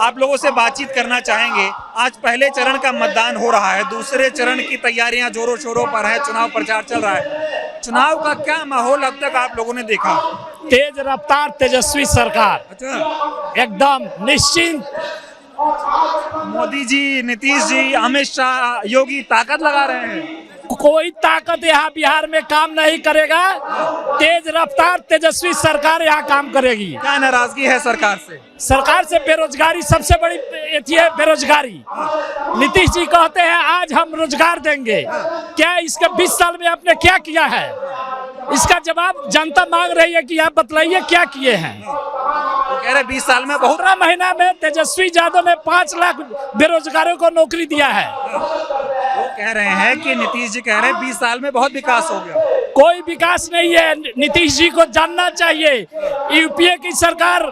आप लोगों से बातचीत करना चाहेंगे। आज पहले चरण का मतदान हो रहा है, दूसरे चरण की तैयारियां जोरों शोरों पर है, चुनाव प्रचार चल रहा है। चुनाव का क्या माहौल अब तक आप लोगों ने देखा? तेज रफ्तार तेजस्वी सरकार, अच्छा, एकदम निश्चिंत। मोदी जी, नीतीश जी, अमित शाह, योगी ताकत लगा रहे हैं। कोई ताकत यहाँ बिहार में काम नहीं करेगा। तेज रफ्तार तेजस्वी सरकार यहाँ काम करेगी। क्या नाराजगी है सरकार से? सरकार से बेरोजगारी सबसे बड़ी एथी है, बेरोजगारी। नीतीश जी कहते हैं आज हम रोजगार देंगे, क्या इसके 20 साल में आपने क्या किया है? इसका जवाब जनता मांग रही है कि आप बतलाइए क्या किए हैं। तो कह रहे 20 साल में बहुत। 15 महीना में तेजस्वी यादव ने 5 लाख बेरोजगारों को नौकरी दिया है। वो कह रहे हैं कि नीतीश जी कह रहे हैं 20 साल में बहुत विकास हो गया। कोई विकास नहीं है। नीतीश जी को जानना चाहिए, यूपीए की सरकार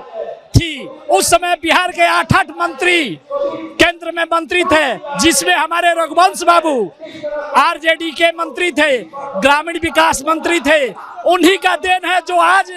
थी, उस समय बिहार के 8 मंत्री केंद्र में मंत्री थे, जिसमें हमारे रघुवंश बाबू आरजेडी के मंत्री थे, ग्रामीण विकास मंत्री थे। उन्हीं का देन है जो आज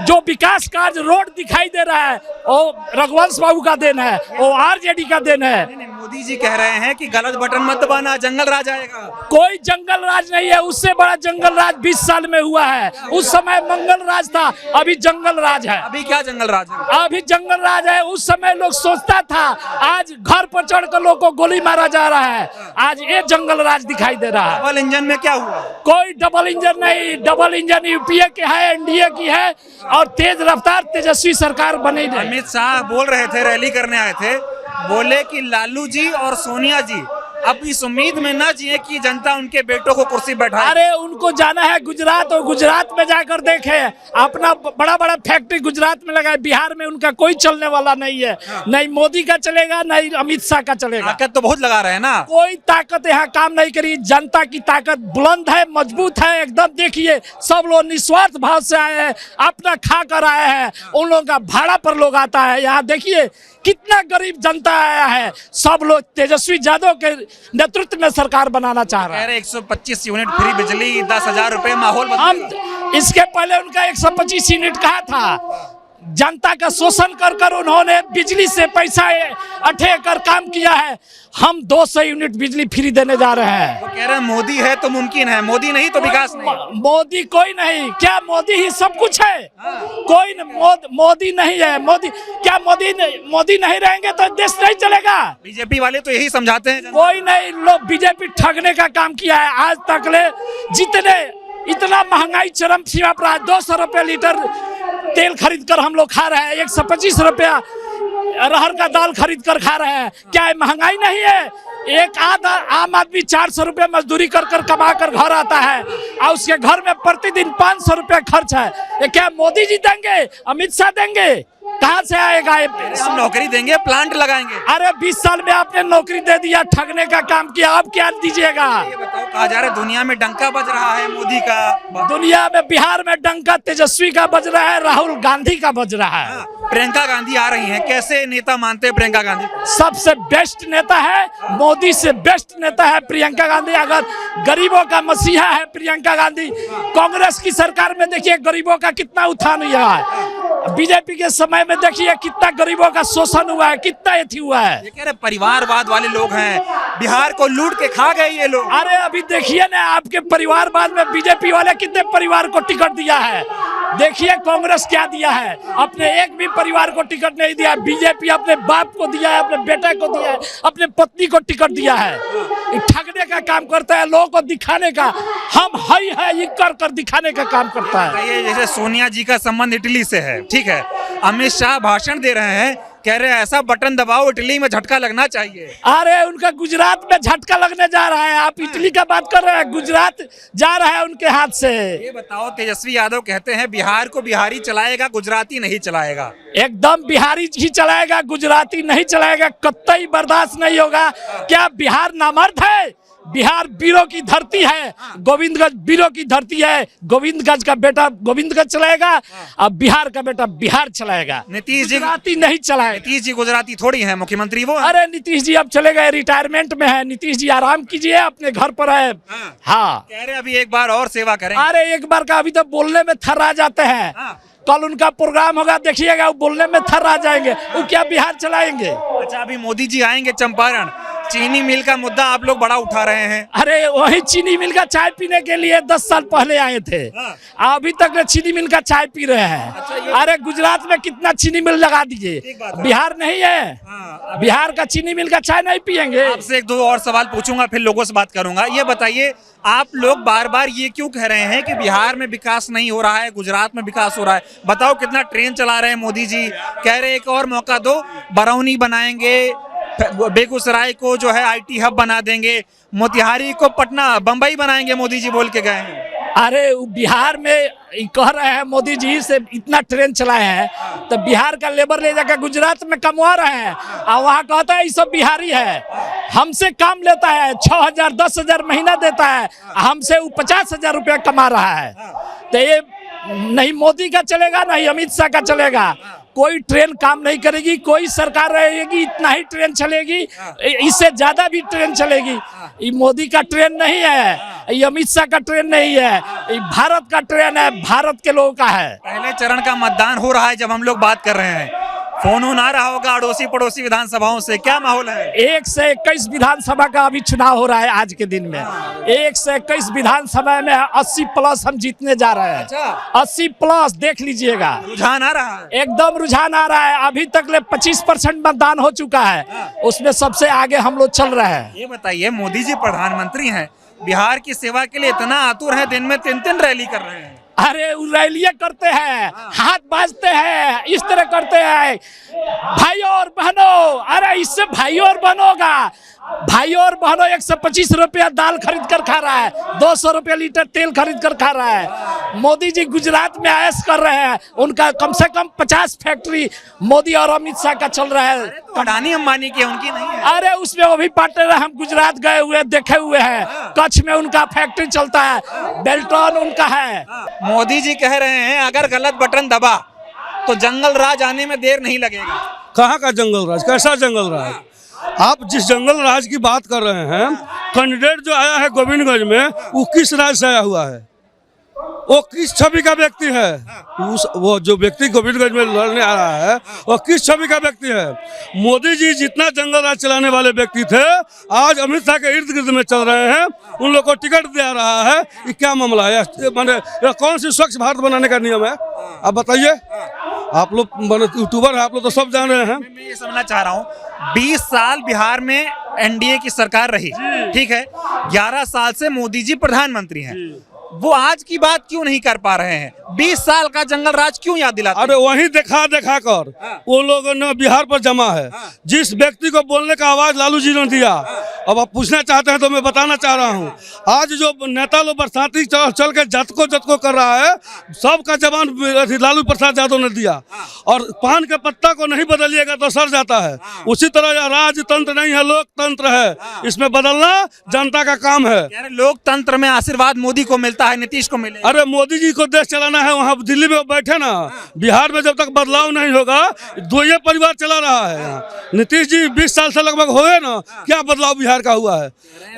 जो विकास कार्य रोड दिखाई दे रहा है, वो रघुवंश बाबू का देन है, वो आरजेडी का देन है। मोदी जी कह रहे हैं कि गलत बटन मत दबाना, जंगल राज आएगा। कोई जंगल राज नहीं है, उससे बड़ा जंगल राज 20 साल में हुआ है। उस समय मंगल राज था, अभी जंगल राज है। अभी क्या जंगल राज है? अभी जंगल राज है। उस समय लोग सोचता था, आज घर पर चढ़कर लोग को गोली मारा जा रहा है, आज ये जंगल राज दिखाई दे रहा है। डबल इंजन में क्या हुआ? कोई डबल इंजन नहीं, डबल इंजन यूपीए के है, एनडीए की है, और तेज रफ्तार तेजस्वी सरकार बनी है। अमित शाह बोल रहे थे, रैली करने आए थे, बोले कि लालू जी और सोनिया जी अब इस उम्मीद में न जिए कि जनता उनके बेटों को कुर्सी बैठाए। अरे उनको जाना है गुजरात, और गुजरात में जाकर देखे, अपना बड़ा बड़ा फैक्ट्री गुजरात में लगा है। बिहार में उनका कोई चलने वाला नहीं है। नहीं मोदी का चलेगा, नहीं अमित शाह का चलेगा। ताकत तो बहुत लगा रहे हैं ना। कोई ताकत यहाँ काम नहीं करी। जनता की ताकत बुलंद है, मजबूत है एकदम। देखिए सब लोग निस्वार्थ भाव से आए हैं, अपना खा कर आए हैं। उन लोगों का भाड़ा पर लोग आता है। यहाँ देखिए कितना गरीब जनता आया है। सब लोग तेजस्वी यादव के नेतृत्व में सरकार बनाना चाह रहे हैं। 125 यूनिट फ्री बिजली, 10,000 रुपए, माहौल हम इसके पहले उनका 125 यूनिट कहा था। जनता का शोषण कर कर उन्होंने बिजली से पैसा अठे कर काम किया है। हम 200 यूनिट बिजली फ्री देने जा रहे हैं। वो कह रहे हैं मोदी है तो मुमकिन है, मोदी नहीं तो विकास नहीं। मोदी कोई नहीं, क्या मोदी ही सब कुछ है? कोई मोदी नहीं है। मोदी क्या मोदी नहीं रहेंगे तो देश नहीं चलेगा। बीजेपी वाले तो यही समझाते हैं। कोई नहीं, लोग बीजेपी ठगने का काम किया है। आज तक ले जितने इतना महंगाई चरम सीमा पर, 200 रुपये लीटर तेल खरीद कर हम लोग खा रहे हैं, 125 रुपया अरहर का दाल खरीद कर खा रहे हैं। क्या ये महंगाई नहीं है? एक आम आदमी 400 रुपये मजदूरी कर कर कमा कर घर आता है, और उसके घर में प्रतिदिन 500 रुपये खर्च है। ये क्या मोदी जी देंगे? अमित शाह देंगे? कहाँ से आएगा? हम नौकरी देंगे, प्लांट लगाएंगे। अरे 20 साल में आपने नौकरी दे दिया, ठगने का काम किया, अब क्या दीजिएगा? ये बताओ, कहा जा रहा है दुनिया में डंका बज रहा है मोदी का। दुनिया में बिहार में डंका तेजस्वी का बज रहा है, राहुल गांधी का बज रहा है। प्रियंका गांधी आ रही हैं, कैसे नेता मानते हैं प्रियंका गांधी? सबसे बेस्ट नेता है, मोदी से बेस्ट नेता है प्रियंका गांधी। अगर गरीबों का मसीहा है प्रियंका गांधी। कांग्रेस की सरकार में देखिए गरीबों का कितना उत्थान हुआ है। बीजेपी के समय में देखिए कितना गरीबों का शोषण हुआ है, कितना एथी हुआ है। ये कह रहे परिवारवाद वाले लोग हैं, बिहार को लूट के खा गए ये लोग। अरे अभी देखिए ना, आपके परिवारवाद में बीजेपी वाले कितने परिवार को टिकट दिया है। देखिए कांग्रेस क्या दिया है, अपने एक भी परिवार को टिकट नहीं दिया। बीजेपी अपने बाप को दिया है, अपने बेटे को दिया है, अपने पत्नी को टिकट दिया है। ठगने का काम करता है, लोगों को दिखाने का, हम हई है ये कर कर दिखाने का काम करता है। ये जैसे सोनिया जी का संबंध इटली से है, ठीक है, अमित शाह भाषण दे रहे हैं, कह रहे हैं ऐसा बटन दबाओ इटली में झटका लगना चाहिए। अरे उनका गुजरात में झटका लगने जा रहा है, आप इटली का बात कर रहे हैं, गुजरात जा रहा है उनके हाथ से। ये बताओ, तेजस्वी यादव कहते हैं बिहार को बिहारी चलाएगा, गुजराती नहीं चलाएगा। एकदम बिहारी ही चलाएगा, गुजराती नहीं चलाएगा, कतई बर्दाश्त नहीं होगा। क्या बिहार नामर्द है? बिहार वीरों की धरती है, गोविंदगंज वीरों की धरती है। गोविंदगंज का बेटा गोविंदगंज चलाएगा, अब बिहार का बेटा बिहार चलाएगा। नीतीश जी गुजराती नहीं चलाएगा। नीतीश जी गुजराती थोड़ी है, मुख्यमंत्री वो। अरे नीतीश जी अब चले गए, रिटायरमेंट में है। नीतीश जी आराम कीजिए, अपने घर पर है। हाँ कह रहे अभी एक बार और सेवा करें। अरे एक बार का अभी तो बोलने में थर्रा जाते हैं। कल उनका प्रोग्राम होगा, देखिएगा वो बोलने में थर आ जाएंगे, वो क्या बिहार चलाएंगे। अच्छा, अभी मोदी जी आएंगे चंपारण, चीनी मिल का मुद्दा आप लोग बड़ा उठा रहे हैं। अरे वही चीनी मिल का चाय पीने के लिए 10 साल पहले आए थे, अभी तक चीनी मिल का चाय पी रहे हैं। अरे गुजरात में कितना चीनी मिल लगा दीजिए, बिहार नहीं है, बिहार का चीनी मिल का चाय नहीं पियेंगे। आपसे एक दो और सवाल पूछूंगा, फिर लोगों से बात करूंगा। ये बताइए, आप लोग बार बार ये क्यों कह रहे हैं कि बिहार में विकास नहीं हो रहा है, गुजरात में विकास हो रहा है? बताओ, कितना ट्रेन चला रहे हैं मोदी जी, कह रहे एक और मौका दो, बरौनी बनाएंगे, बेगूसराय को जो है IT हब बना देंगे, मोतिहारी को पटना बंबई बनाएंगे, मोदी जी बोल के गए हैं। अरे बिहार में कह रहे हैं मोदी जी से इतना ट्रेन चलाए हैं, तो बिहार का लेबर ले जाकर गुजरात में कमवा रहे हैं, और वहाँ कहता है ये सब बिहारी है, हमसे काम लेता है, 6,000 10,000 महीना देता है, हमसे वो 50,000 रुपया कमा रहा है। तो ये नहीं मोदी का चलेगा, नहीं अमित शाह का चलेगा। कोई ट्रेन काम नहीं करेगी, कोई सरकार रहेगी इतना ही ट्रेन चलेगी, इससे ज्यादा भी ट्रेन चलेगी। ये मोदी का ट्रेन नहीं है, ये अमित शाह का ट्रेन नहीं है, ये भारत का ट्रेन है, भारत के लोगों का है। पहले चरण का मतदान हो रहा है, जब हम लोग बात कर रहे हैं, फोन आ रहा होगा अड़ोसी पड़ोसी विधानसभाओं से, क्या माहौल है? 1 से 21 विधानसभा का अभी चुनाव हो रहा है आज के दिन में। 1 से 21 विधानसभा में 80+ हम जीतने जा रहे हैं। अच्छा। 80+ देख लीजिएगा, रुझान आ रहा है, एकदम रुझान आ रहा है। अभी तक ले 25% मतदान हो चुका है, उसमें सबसे आगे हम लोग चल रहे हैं। ये बताइए, मोदी जी प्रधानमंत्री हैं, बिहार की सेवा के लिए इतना आतुर है, दिन में 3-3 रैली कर रहे हैं। अरे वो रैलियां करते हैं, हाथ बाजते हैं, इस तरह करते हैं, भाइयों और बहनों। अरे इससे भाइयों और बहनों का, भाइयों और बहनों 125 रुपया दाल खरीद कर खा रहा है, 200 रुपया लीटर तेल खरीद कर खा रहा है। मोदी जी गुजरात में ऐश कर रहे हैं, उनका कम से कम 50 फैक्ट्री मोदी और अमित शाह का चल रहा है। अडानी अंबानी की, उनकी नहीं है। अरे उसमें वो भी पार्टनर, हम गुजरात गए हुए देखे हुए हैं, कच्छ में उनका फैक्ट्री चलता है, बेल्टॉन उनका है। मोदी जी कह रहे हैं अगर गलत बटन दबा तो जंगल राज आने में देर नहीं लगेगा। कहाँ का जंगल राज, कैसा जंगल राज? आप जिस जंगल राज की बात कर रहे हैं, कैंडिडेट जो आया है गोविंदगंज में, वो किस राज से आया हुआ है? वो किस छवि का व्यक्ति है? वो जो व्यक्ति गोविंदगंज में लड़ने आ रहा है, वो किस छवि का व्यक्ति है? मोदी जी जितना जंगल राज चलाने वाले व्यक्ति थे, आज अमित शाह के इर्द गिर्द में चल रहे हैं, उन लोग को टिकट दिया रहा है। ये क्या मामला है? माने कौन सी स्वच्छ भारत बनाने का नियम है? आप बताइए। आप लोग यूट्यूबर है, आप लोग तो सब जान रहे हैं। मैं ये समझना चाह रहा हूँ, 20 साल बिहार में NDA की सरकार रही, ठीक है, 11 साल से मोदी जी प्रधानमंत्री हैं, वो आज की बात क्यों नहीं कर पा रहे हैं? 20 साल का जंगल राज क्यों याद दिलाते हैं? अरे वही दिखा कर वो लोगों ने बिहार पर जमा है। जिस व्यक्ति को बोलने का आवाज लालू जी ने दिया, अब आप पूछना चाहते हैं तो मैं बताना चाह रहा हूँ, आज जो नेता लोग बरसाती चल के जतको कर रहा है, सबका जवान लालू प्रसाद यादव ने दिया। और पान के पत्ता को नहीं बदलिएगा तो सड़ जाता है। उसी तरह यह राजतंत्र नहीं है, लोकतंत्र है, इसमें बदलना जनता का काम है। लोकतंत्र में आशीर्वाद मोदी को मिलता है, नीतीश को मिले? अरे मोदी जी को देश चलाना है, वहाँ दिल्ली में बैठे ना। बिहार में जब तक बदलाव नहीं होगा, दो ये परिवार चला रहा है यहाँ। नीतीश जी 20 साल से लगभग हो गए ना, क्या बदलाव बिहार का हुआ है?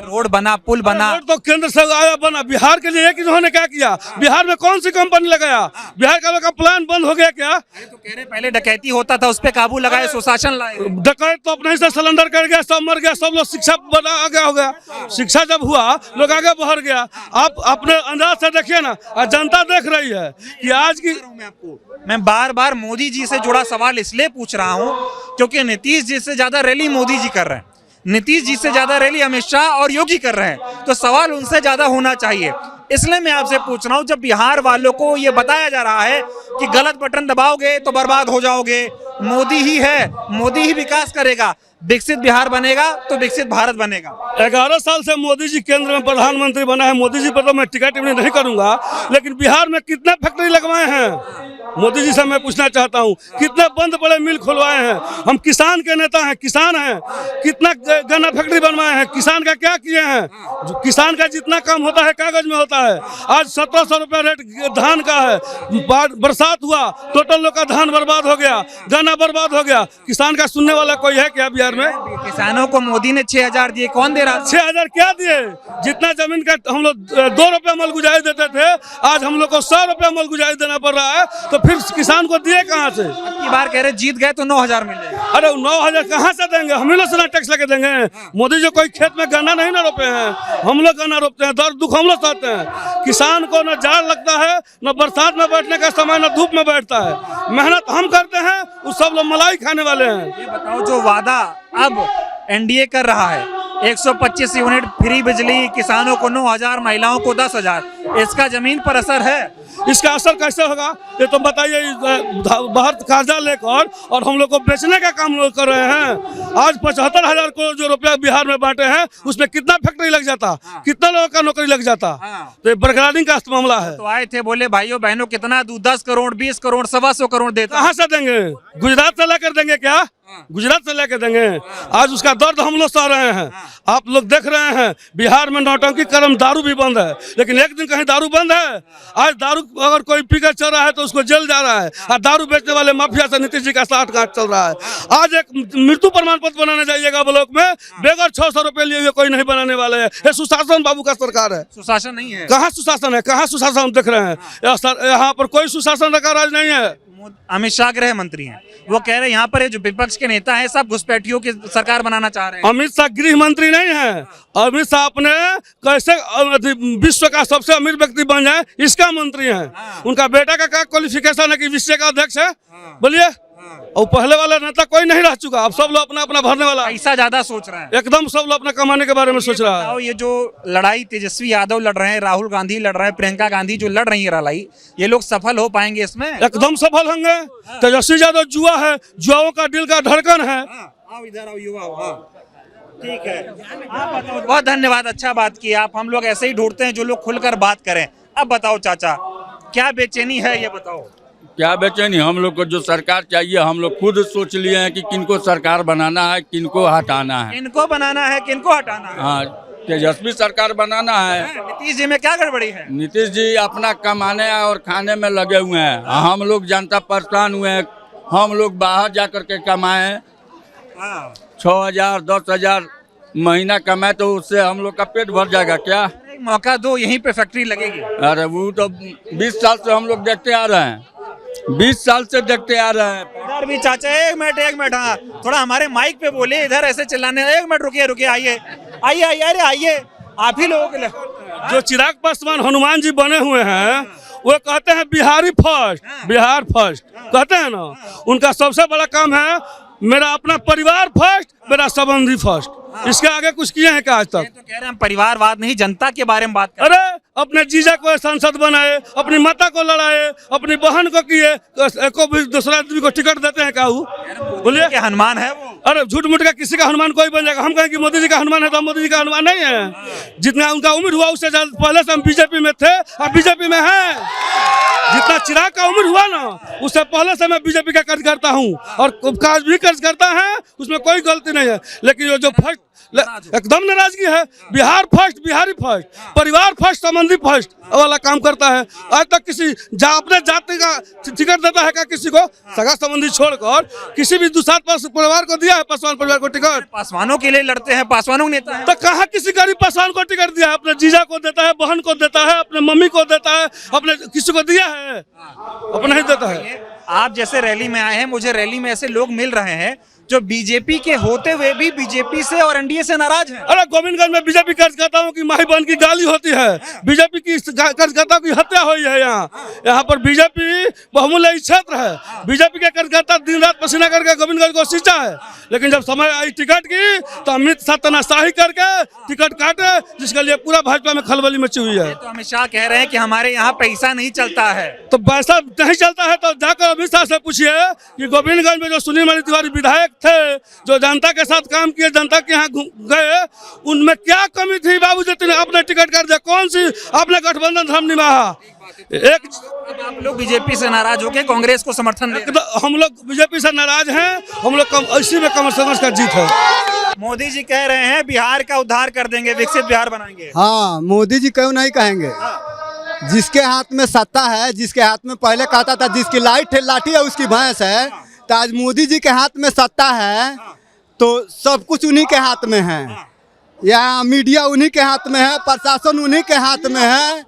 रोड बना, पुल बना, रोड तो केंद्र से आया बना। बिहार के लिए इन्होंने क्या किया? बिहार में कौन सी कंपनी लगाया? बिहार का प्लान बंद हो गया क्या? तो कह रहे पहले डकैती होता था, उस पे काबू लगाए, सुशासन लाए। डकैत तो अपने से सिलेंडर कर गया, सब मर गया, सब लोग शिक्षा बना आगे हो गया। शिक्षा जब हुआ, लोग आगे बढ़ गया। आप अपने अंदाज से देखिए ना, जनता देख रही है कि आज की। मैं बार बार मोदी जी से जुड़ा सवाल इसलिए पूछ रहा हूं क्योंकि नीतीश जी से ज्यादा रैली मोदी जी कर रहे हैं, नीतीश जी से ज्यादा रैली अमित शाह और योगी कर रहे हैं, तो सवाल उनसे ज्यादा होना चाहिए। इसलिए मैं आपसे पूछ रहा हूं, जब बिहार वालों को ये बताया जा रहा है कि गलत बटन दबाओगे तो बर्बाद हो जाओगे, मोदी ही है, मोदी ही विकास करेगा, विकसित बिहार बनेगा तो विकसित भारत बनेगा। 11 साल से मोदी जी केंद्र में प्रधानमंत्री बना है। मोदी जी पर तो मैं टिकट नहीं करूंगा, लेकिन बिहार में कितने फैक्ट्री लगवाए हैं मोदी जी से मैं पूछना चाहता हूं। कितने बंद पड़े मिल खुलवाए हैं? हम किसान के नेता हैं, किसान हैं, कितना गन्ना फैक्ट्री बनवाए हैं? किसान का क्या किए हैं? जो किसान का जितना काम होता है कागज में होता है। आज 1700 रुपया रेट धान का है। बरसात हुआ, टोटल लोग का धान बर्बाद हो गया, गन्ना बर्बाद हो गया। किसान का सुनने वाला कोई है क्या बिहार बिहार में। किसानों को मोदी ने 6,000 दिए, कौन दे रहा था? 6,000 क्या दिए? जितना जमीन का हम लोग 2 रुपये मल गुजारी देते थे, आज हम लोग को 100 रुपये मल गुजारी देना पड़ रहा है, तो फिर किसान को दिए कहाँ से? की बार कह रहे जीत गए तो 9,000 मिले। अरे 9,000 कहाँ से देंगे? हम ही लोग से ना टैक्स लगे देंगे। मोदी जी कोई खेत में गन्ना नहीं ना रोपे हैं, हम लोग गन्ना रोपते हैं, दर्द दुख हम लोग सहते हैं। किसान को न जाड़ लगता है, न बरसात में बैठने का समय, न धूप में बैठता है। मेहनत हम करते हैं, उस सब लोग मलाई खाने वाले हैं। ये बताओ, जो वादा अब एनडीए कर रहा है, 125 यूनिट फ्री बिजली, किसानों को 9,000, महिलाओं को 10,000, इसका जमीन पर असर है? इसका असर कैसे होगा ये तो बताइए। बाहर कर्जा लेकर और हम लोग को बेचने का काम लोग कर रहे हैं। आज 75,000 करोड़ जो रुपया बिहार में बांटे हैं, उसमें कितना फैक्ट्री लग जाता, कितना लोगों का नौकरी लग जाता। तो ये बरकरारी का मामला है। तो आए थे, बोले भाइयों बहनों कितना दूं, 10 करोड़, 20 करोड़, 125 करोड़ देता। कहाँ से देंगे? गुजरात से लेकर देंगे क्या? गुजरात से लेकर देंगे? आज उसका दर्द हम लोग सह रहे हैं। आप लोग देख रहे हैं बिहार में नौटंकी कर्म, दारू भी बंद है, लेकिन एक दिन कहीं दारू बंद है? आज दारू अगर कोई पीकर चल रहा है तो उसको जेल जा रहा है, और दारू बेचने वाले माफिया से नीतीश जी का साठ-गांठ चल रहा है। आज एक मृत्यु प्रमाण पत्र बनाने जाइएगा ब्लॉक में, बेगर 600 रुपए लिए हुए कोई नहीं बनाने वाले हैं। ये सुशासन बाबू का सरकार है। सुशासन नहीं है? कहाँ सुशासन है? कहाँ सुशासन हम देख रहे हैं? यहाँ पर कोई सुशासन का राज नहीं है। अमित शाह गृह मंत्री हैं, वो कह रहे हैं यहाँ पर ये जो विपक्ष के नेता हैं सब घुसपैठियों की सरकार बनाना चाह रहे हैं। अमित शाह गृह मंत्री नहीं है। अमित शाह अपने कैसे विश्व का सबसे अमीर व्यक्ति बन जाए इसका मंत्री है। उनका बेटा का क्या क्वालिफिकेशन है कि विश्व का अध्यक्ष है? बोलिए। और पहले वाला नेता कोई नहीं रह चुका, अब सब लोग अपना अपना भरने वाला। पैसा ज्यादा सोच रहे हैं, एकदम सब लोग अपना कमाने के बारे में सोच रहा है। ये जो लड़ाई तेजस्वी यादव लड़ रहे हैं, राहुल गांधी लड़ रहे हैं, प्रियंका गांधी जो लड़ रही है लड़ाई, ये लोग सफल हो पाएंगे इसमें? एकदम सफल होंगे। तेजस्वी यादव जुआ है, जुआओं का दिल का धड़कन है। आओ इधर आओ युवा। ठीक है, आप बताओ। बहुत धन्यवाद, अच्छा बात की आप। हम लोग ऐसे ही ढूंढते हैं जो लोग खुलकर बात करें। अब बताओ चाचा, क्या बेचैनी है ये बताओ? क्या बेचैनी? हम लोग को जो सरकार चाहिए, हम लोग खुद सोच लिए हैं कि किनको सरकार बनाना है, किनको हटाना है। किनको बनाना है, किनको हटाना है? हाँ, तेजस्वी सरकार बनाना है। नीतीश जी में क्या गड़बड़ी है? नीतीश जी अपना कमाने और खाने में लगे हुए हैं, हम लोग जनता परेशान हुए हैं। हम लोग बाहर जा कर के कमाएं, 6,000 10,000 महीना कमाए तो उससे हम लोग का पेट भर जाएगा क्या? एक मौका दो, यहीं पे फैक्ट्री लगेगी। अरे वो तो 20 साल से हम लोग देखते आ रहे हैं, 20 साल से देखते आ रहे हैं। इधर भी चाचा, एक मिनट, हाँ थोड़ा हमारे माइक पे बोले, इधर ऐसे चिल्लाने। एक मिनट रुकिए, आइए, अरे आइए, आप ही लोगों के लिए। जो चिराग पासवान हनुमान जी बने हुए हैं, वो कहते हैं बिहारी फर्स्ट, बिहार फर्स्ट कहते हैं ना। उनका सबसे बड़ा काम है मेरा अपना परिवार फर्स्ट, मेरा संबंधी फर्स्ट। इसके आगे कुछ किए हैं क्या आज तक? तो कह रहे हैं परिवारवाद नहीं, जनता के बारे में बात कर। अरे अपने जीजा को सांसद बनाए, अपनी माता को लड़ाए, अपनी बहन को किए, को भी दूसरा आदमी को टिकट देते हैं क्या? बोलिए, कि हनुमान है वो? अरे झूठ मूठ का किसी का हनुमान कोई बन जाएगा। हम कहें कि मोदी जी का हनुमान है तो मोदी जी का हनुमान नहीं है। जितना उनका उम्र हुआ उससे पहले से हम बीजेपी में थे और बीजेपी में है। जितना चिराग का उम्र हुआ ना, उससे पहले से मैं बीजेपी का कार्यकर्ता हूँ और काज भी कार्यकर्ता है, उसमें कोई गलती नहीं है। लेकिन जो फर्स्ट एकदम नाराजगी है, बिहार फर्स्ट, बिहारी फर्स्ट, परिवार फर्स्ट, संबंधी फर्स्ट वाला काम करता है। आज तक किसी अपने जाति का टिकट देता है क्या किसी को? सगा संबंधी छोड़कर किसी भी दूसरा परिवार को दिया है पासवान परिवार को टिकट? पासवानों के लिए लड़ते हैं, पासवानों नेता है। तो कहाँ किसी गरीब पासवान को टिकट दिया है? अपने जीजा को देता है, बहन को देता है, अपने मम्मी को देता है, अपने किसी को दिया है? अपना ही देता है। आप जैसे रैली में आए हैं, मुझे रैली में ऐसे लोग मिल रहे हैं जो बीजेपी के होते हुए भी बीजेपी से और एनडीए से नाराज हैं। अरे गोविंदगंज में बीजेपी कार्यकर्ताओं की माही बहन की गाली होती है, बीजेपी की कार्यकर्ताओं की हत्या हुई है। यहाँ पर बीजेपी बहुमूल्य क्षेत्र है। बीजेपी के कार्यकर्ता दिन रात पसीना करके गोविंदगंज को सींचा है, लेकिन जब समय आई टिकट की तो अमित शाह तनाशाही करके टिकट काटे, जिसके लिए पूरा भाजपा में खलबली मची हुई है। तो अमित शाह कह रहे हैं कि हमारे यहाँ पैसा नहीं चलता है। तो पैसा नहीं चलता है तो जाकर अमित शाह से पूछिए कि गोविंदगंज में जो सुनील मणि तिवारी विधायक थे, जो जनता के साथ काम किए, जनता के यहाँ गए, उनमें क्या कमी थी बाबू जी आपने टिकट कर दिया? कौन सी आपने गठबंधन धर्म निभाया? एक आप लोग बीजेपी से नाराज होकर कांग्रेस को समर्थन दे रहे हैं। हम लोग बीजेपी से नाराज हैं, हम लोग इसी में कमर समझ का जीत है। मोदी जी कह रहे हैं बिहार का उद्धार कर देंगे, विकसित बिहार बनाएंगे। हाँ, मोदी जी क्यों नहीं कहेंगे? जिसके हाथ में सत्ता है, जिसके हाथ में पहले कहता था जिसकी लाठी है उसकी भैंस है, तो आज मोदी जी के हाथ में सत्ता है तो सब कुछ उन्हीं के हाथ में है। यहाँ मीडिया उन्हीं के हाथ में है, प्रशासन उन्हीं के हाथ में है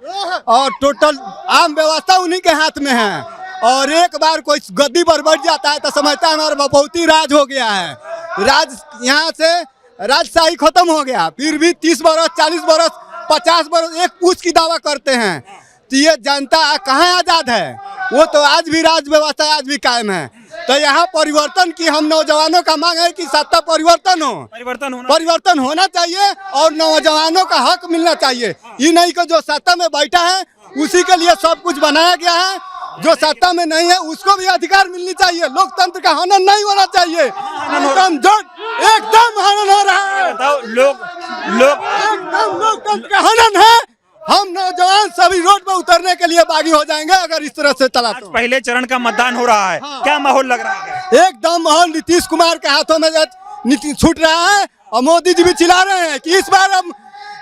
और टोटल आम व्यवस्था उन्हीं के हाथ में है। और एक बार कोई गद्दी पर बैठ जाता है तो समझता है हमारा बहुत ही राज हो गया है। राज यहाँ से राजशाही खत्म हो गया, फिर भी 30 बरस 40 बरस 50 बरस एक पूछ की दावा करते हैं। तो ये जनता कहाँ आज़ाद है? वो तो आज भी राज व्यवस्था आज भी कायम है। तो यहाँ परिवर्तन की हम नौजवानों का मांग है कि सत्ता परिवर्तन होना चाहिए और नौजवानों का हक मिलना चाहिए। ये नहीं कि जो सत्ता में बैठा है उसी के लिए सब कुछ बनाया गया है, जो सत्ता में नहीं है उसको भी अधिकार मिलनी चाहिए। लोकतंत्र का हनन नहीं होना चाहिए। एकदम हनन हो रहा है, एकदम लोकतंत्र का हनन है। हम नौजवान सभी रोड पर उतरने के लिए बागी हो जाएंगे अगर इस तरह से चला तो। पहले चरण का मतदान हो रहा है, क्या माहौल लग रहा है? एकदम माहौल नीतीश कुमार के हाथों में छूट रहा है और मोदी जी भी चिल्ला रहे हैं कि इस बार अब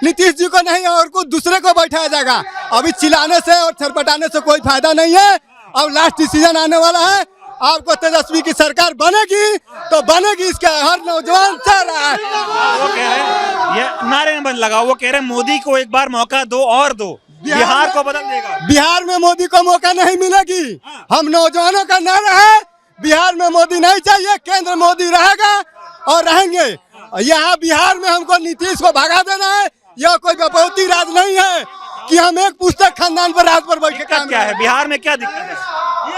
नीतीश जी को नहीं और कुछ दूसरे को बैठाया जाएगा। अभी चिल्लाने से और छरपटाने से कोई फायदा नहीं है। अब लास्ट डिसीजन आने वाला है। आपको तेजस्वी की सरकार बनेगी तो बनेगी, इसका हर नौजवान चाह रहा है। वो कह रहे हैं, ये नारे में बंद लगा, वो कह रहे हैं मोदी को एक बार मौका दो और दो, बिहार को बदल देगा। बिहार में मोदी को मौका नहीं मिलेगी। हम नौजवानों का नारा है, बिहार में मोदी नहीं चाहिए, केंद्र मोदी रहेगा और रहेंगे। यहाँ बिहार में हमको नीतीश को भगा देना है। यह कोई बपौती राज नहीं है कि हम एक पुस्तक खानदान पर राज पर बैठ के काम। क्या है बिहार में, क्या दिक्कत है?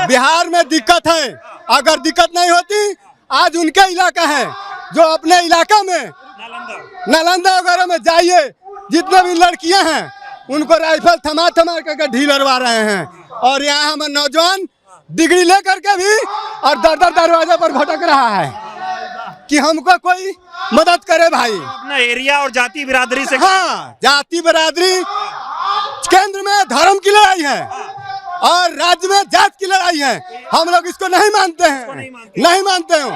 बिहार में दिक्कत है, अगर दिक्कत नहीं होती आज उनके इलाका है जो अपने इलाका में नालंदा वगैरह में जाइए, जितने भी लड़कियां हैं उनको राइफल थमा करके ढील लड़वा रहे हैं। और यहाँ हम नौजवान डिग्री लेकर के भी और दर दरवाजे पर भटक रहा है कि हमको कोई मदद करे भाई। अपना एरिया और जाति बिरादरी से, हाँ, जाति बिरादरी, केंद्र में धर्म की लड़ाई है और राज्य में जात की लड़ाई है। हम लोग इसको नहीं मानते हैं, नहीं मानते हैं।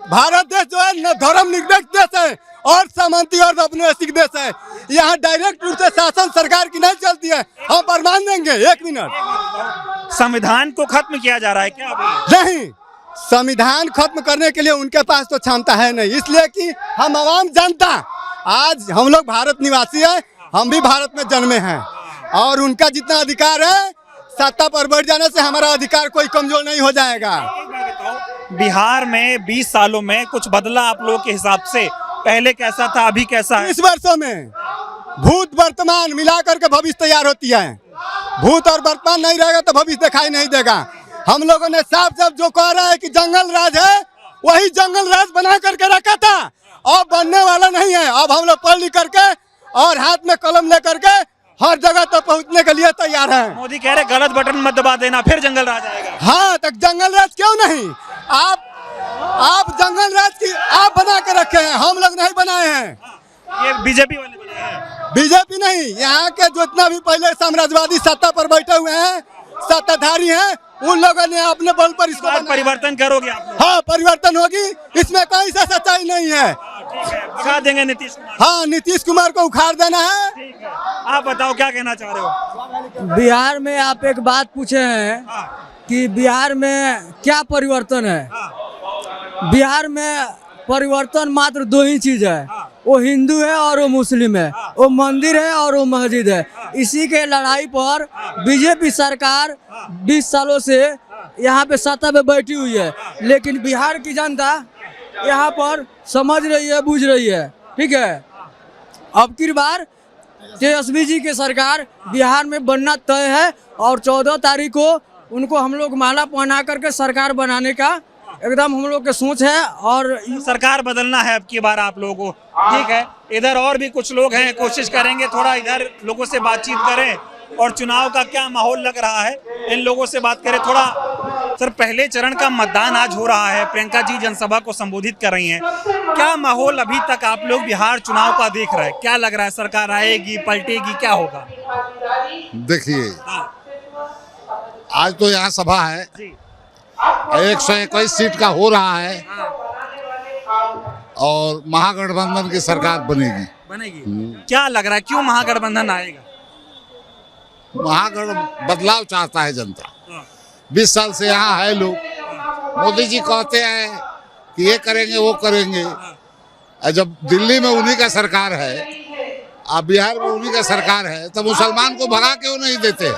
भारत देश जो है न धर्म निरपेक्ष देश है और सामंती और औपनिवेशिक देश है। यहाँ डायरेक्ट रूप से शासन सरकार की नहीं चलती है। हम प्रमाण देंगे, 1 मिनट। संविधान को खत्म किया जा रहा है क्या? नहीं, संविधान खत्म करने के लिए उनके पास तो क्षमता है नहीं, इसलिए कि हम आवाम जनता, आज हम लोग भारत निवासी है, हम भी भारत में जन्मे हैं और उनका जितना अधिकार है सत्ता पर बैठ जाने से हमारा अधिकार कोई कमजोर नहीं हो जाएगा। बिहार में 20 सालों में कुछ बदला आप लोगों के हिसाब से? पहले कैसा था, अभी कैसा है? 20 वर्षों में भूत वर्तमान मिला करके भविष्य तैयार होती है। भूत और वर्तमान नहीं रहेगा तो भविष्य दिखाई नहीं देगा। हम लोगों ने साफ साफ जो कह रहा है कि जंगल राज है, वही जंगल राज बना करके रखा था, अब बनने वाला नहीं है। अब हम लोग पढ़ लिख करके और हाथ में कलम लेकर के हर जगह तक पहुंचने के लिए तैयार है। मोदी कह रहे गलत बटन मत दबा देना, फिर जंगल राज आएगा। हाँ, तक जंगल राज क्यों नहीं? आप जंगल राज की आप बना के रखे हैं, हम लोग नहीं बनाए हैं। ये बीजेपी वाले बनाए हैं। बीजेपी नहीं, यहाँ के जितना भी पहले साम्राज्यवादी सत्ता पर बैठे हुए हैं, सत्ताधारी हैं, उन लोगों ने अपने बल पर इसको परिवर्तन करोगे आप? हाँ, परिवर्तन होगी, इसमें कोई सा सच्चाई नहीं है। भगा देंगे नीतीश कुमार? हाँ, नीतीश कुमार को उखाड़ देना है। ठीक है, आप बताओ क्या कहना चाह रहे हो? बिहार में आप एक बात पूछे हैं कि बिहार में क्या परिवर्तन है। बिहार में परिवर्तन मात्र 2 ही चीज है, वो हिंदू है और वो मुस्लिम है, वो मंदिर है और वो मस्जिद है। इसी के लड़ाई पर बीजेपी सरकार 20 सालों से यहाँ पे सत्ता पे बैठी हुई है, लेकिन बिहार की जनता यहाँ पर समझ रही है, बुझ रही है। ठीक है, अब की बार तेजस्वी जी की सरकार बिहार में बनना तय है और 14 तारीख को उनको हम लोग माला पहना करके सरकार बनाने का एकदम हम लोग के सोच है और सरकार बदलना है अब की बार आप लोगों को। ठीक है, इधर और भी कुछ लोग हैं, कोशिश करेंगे थोड़ा इधर लोगों से बातचीत करें और चुनाव का क्या माहौल लग रहा है इन लोगों से बात करें थोड़ा। सर, पहले चरण का मतदान आज हो रहा है, प्रियंका जी जनसभा को संबोधित कर रही हैं, क्या माहौल अभी तक आप लोग बिहार चुनाव का देख रहे हैं? क्या लग रहा है, सरकार आएगी, पलटेगी, क्या होगा? देखिए, आज तो यहाँ सभा है, 121 सीट का हो रहा है और महागठबंधन की सरकार बनेगी। क्या लग रहा है, क्यों महागठबंधन आएगा? बदलाव चाहता है जनता। 20 साल से यहाँ है लोग। मोदी जी कहते हैं कि ये करेंगे वो करेंगे। और जब दिल्ली में उन्हीं का सरकार है, अब बिहार में उन्हीं का सरकार है, तो मुसलमान को भगा क्यों नहीं देते?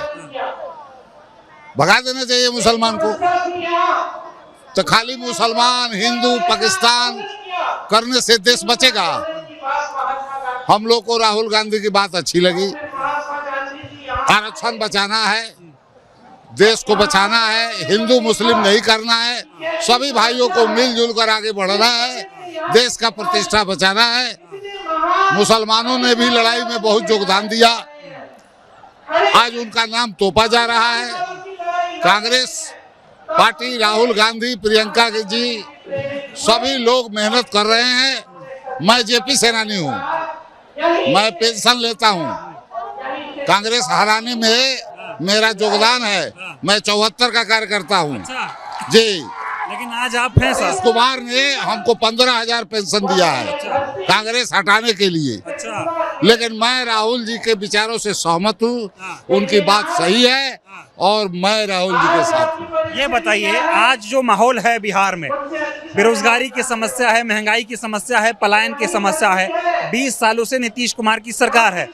भगा देना चाहिए मुसलमान को। तो खाली मुसलमान हिंदू पाकिस्तान करने से देश बचेगा? हम लोग को राहुल गांधी की बात अच्छी लगी। आरक्षण बचाना है, देश को बचाना है, हिंदू मुस्लिम नहीं करना है, सभी भाइयों को मिलजुल कर आगे बढ़ना है, देश का प्रतिष्ठा बचाना है। मुसलमानों ने भी लड़ाई में बहुत योगदान दिया, आज उनका नाम तोपा जा रहा है। कांग्रेस पार्टी, राहुल गांधी, प्रियंका जी, सभी लोग मेहनत कर रहे हैं। मैं जेपी सेनानी हूँ, मैं पेंशन लेता हूँ। कांग्रेस हराने में मेरा योगदान है। मैं 74 का कार्यकर्ता हूँ जी। लेकिन आज आप हैं सर। कुमार ने हमको 15,000 पेंशन दिया है कांग्रेस हटाने के लिए। लेकिन मैं राहुल जी के विचारों से सहमत हूँ, उनकी बात सही है और मैं राहुल जी के साथ हूँ। ये बताइए, आज जो माहौल है बिहार में, बेरोजगारी की समस्या है, महंगाई की समस्या है, पलायन की समस्या है, 20 सालों से नीतीश कुमार की सरकार है।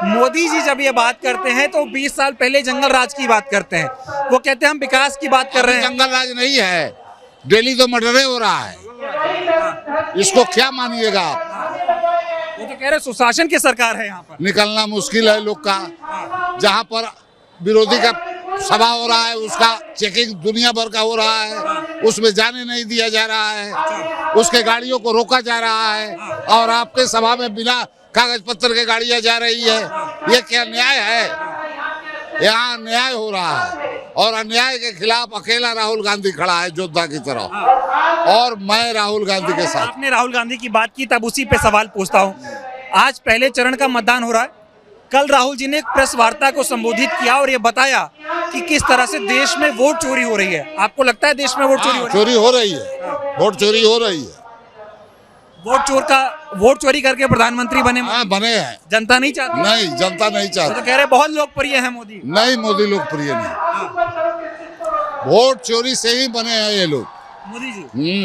मोदी जी जब ये बात करते हैं तो 20 साल पहले जंगल राज की बात करते हैं, वो कहते हैं हम विकास की बात कर रहे हैं। जंगल राज नहीं है, डेली तो मर्डर हो रहा है, इसको क्या मानिएगा आप? वो तो कह रहे सुशासन की सरकार है यहाँ पर। निकलना मुश्किल है लोग का। जहाँ पर विरोधी का सभा हो रहा है उसका चेकिंग दुनिया भर का हो रहा है, उसमें जाने नहीं दिया जा रहा है, उसके गाड़ियों को रोका जा रहा है और आपके सभा में बिना कागज पत्र के गाड़ियां जा रही है। ये क्या न्याय है? यहाँ अन्याय हो रहा है और अन्याय के खिलाफ अकेला राहुल गांधी खड़ा है योद्धा की तरह, और मैं राहुल गांधी के साथ। आपने राहुल गांधी की बात की, तब उसी पे सवाल पूछता हूँ। आज पहले चरण का मतदान हो रहा है। कल राहुल जी ने एक प्रेस वार्ता को संबोधित किया और ये बताया कि किस तरह से देश में वोट चोरी हो रही है। आपको लगता है देश में वोट चोरी हो रही है? चोरी हो रही है, वोट चोरी हो रही है। वोट चोरी करके प्रधानमंत्री बने? हाँ, बने हैं। जनता नहीं चाहती? नहीं, जनता नहीं चाहती। तो कह रहे बहुत लोकप्रिय है मोदी। नहीं, मोदी लोकप्रिय नहीं, वोट चोरी से ही बने हैं ये लोग। मोदी जी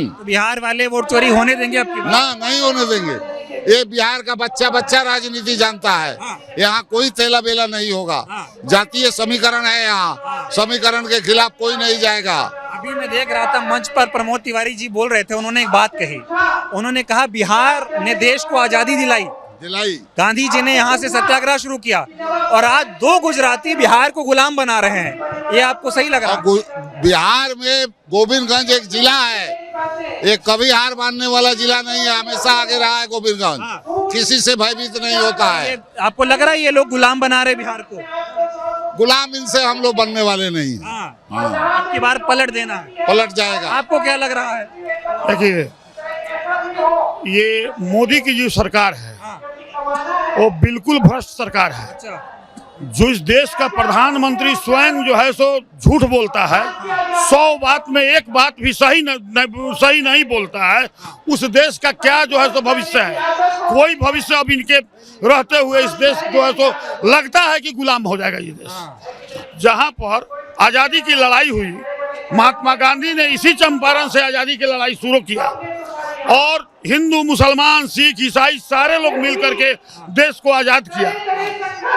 तो बिहार वाले वोट चोरी होने देंगे आपकी? ना, नहीं होने देंगे। ये बिहार का बच्चा राजनीति जानता है। यहाँ कोई तेला बेला नहीं होगा। जातीय समीकरण है यहाँ, समीकरण के खिलाफ कोई नहीं जाएगा। अभी मैं देख रहा था मंच पर प्रमोद तिवारी जी बोल रहे थे, उन्होंने एक बात कही। उन्होंने कहा बिहार ने देश को आजादी दिलाई, गांधी जी ने यहाँ से सत्याग्रह शुरू किया और आज 2 गुजराती बिहार को गुलाम बना रहे हैं। ये आपको सही लग रहा है? बिहार में गोविंदगंज एक जिला है, एक कभी हार मानने वाला जिला नहीं है, हमेशा आगे रहा है गोविंदगंज, किसी से भयभीत नहीं होता है। आपको लग रहा है ये लोग गुलाम बना रहे बिहार को? गुलाम इनसे हम लोग बनने वाले नहीं। आपकी बार पलट देना है, पलट जाएगा। आपको क्या लग रहा है? देखिए, ये मोदी की जो सरकार है वो बिल्कुल भ्रष्ट सरकार है। जो इस देश का प्रधानमंत्री स्वयं जो है सो झूठ बोलता है, 100 बात में एक बात भी सही नहीं बोलता है। उस देश का क्या जो है सो भविष्य है? कोई भविष्य अब इनके रहते हुए इस देश जो है सो लगता है कि गुलाम हो जाएगा ये देश। जहाँ पर आज़ादी की लड़ाई हुई, महात्मा गांधी ने इसी चंपारण से आज़ादी की लड़ाई शुरू किया और हिंदू मुसलमान सिख ईसाई सारे लोग मिल करके देश को आज़ाद किया।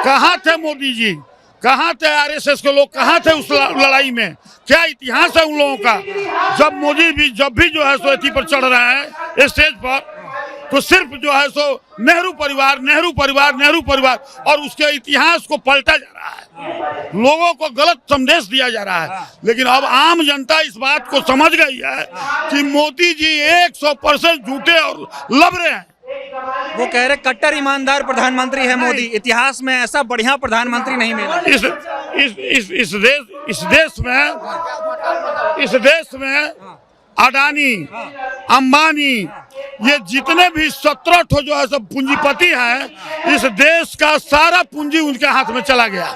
कहाँ थे मोदी जी? कहाँ थे आरएसएस के लोग? कहाँ थे उस लड़ाई में? क्या इतिहास है उन लोगों का? जब मोदी भी जब भी जो है सो एथी पर चढ़ रहे हैं स्टेज पर, तो सिर्फ जो है सो नेहरू परिवार, नेहरू परिवार, नेहरू परिवार, और उसके इतिहास को पलटा जा रहा है, लोगों को गलत संदेश दिया जा रहा है। लेकिन अब आम जनता इस बात को समझ गई है कि मोदी जी 100% झूठे और लबरे हैं। वो कह रहे कट्टर ईमानदार प्रधानमंत्री है मोदी, इतिहास में ऐसा बढ़िया प्रधानमंत्री नहीं मिला। इस देश में अडानी, अंबानी, ये जितने भी 17 ठो जो है सब पूंजीपति हैं, इस देश का सारा पूंजी उनके हाथ में चला गया।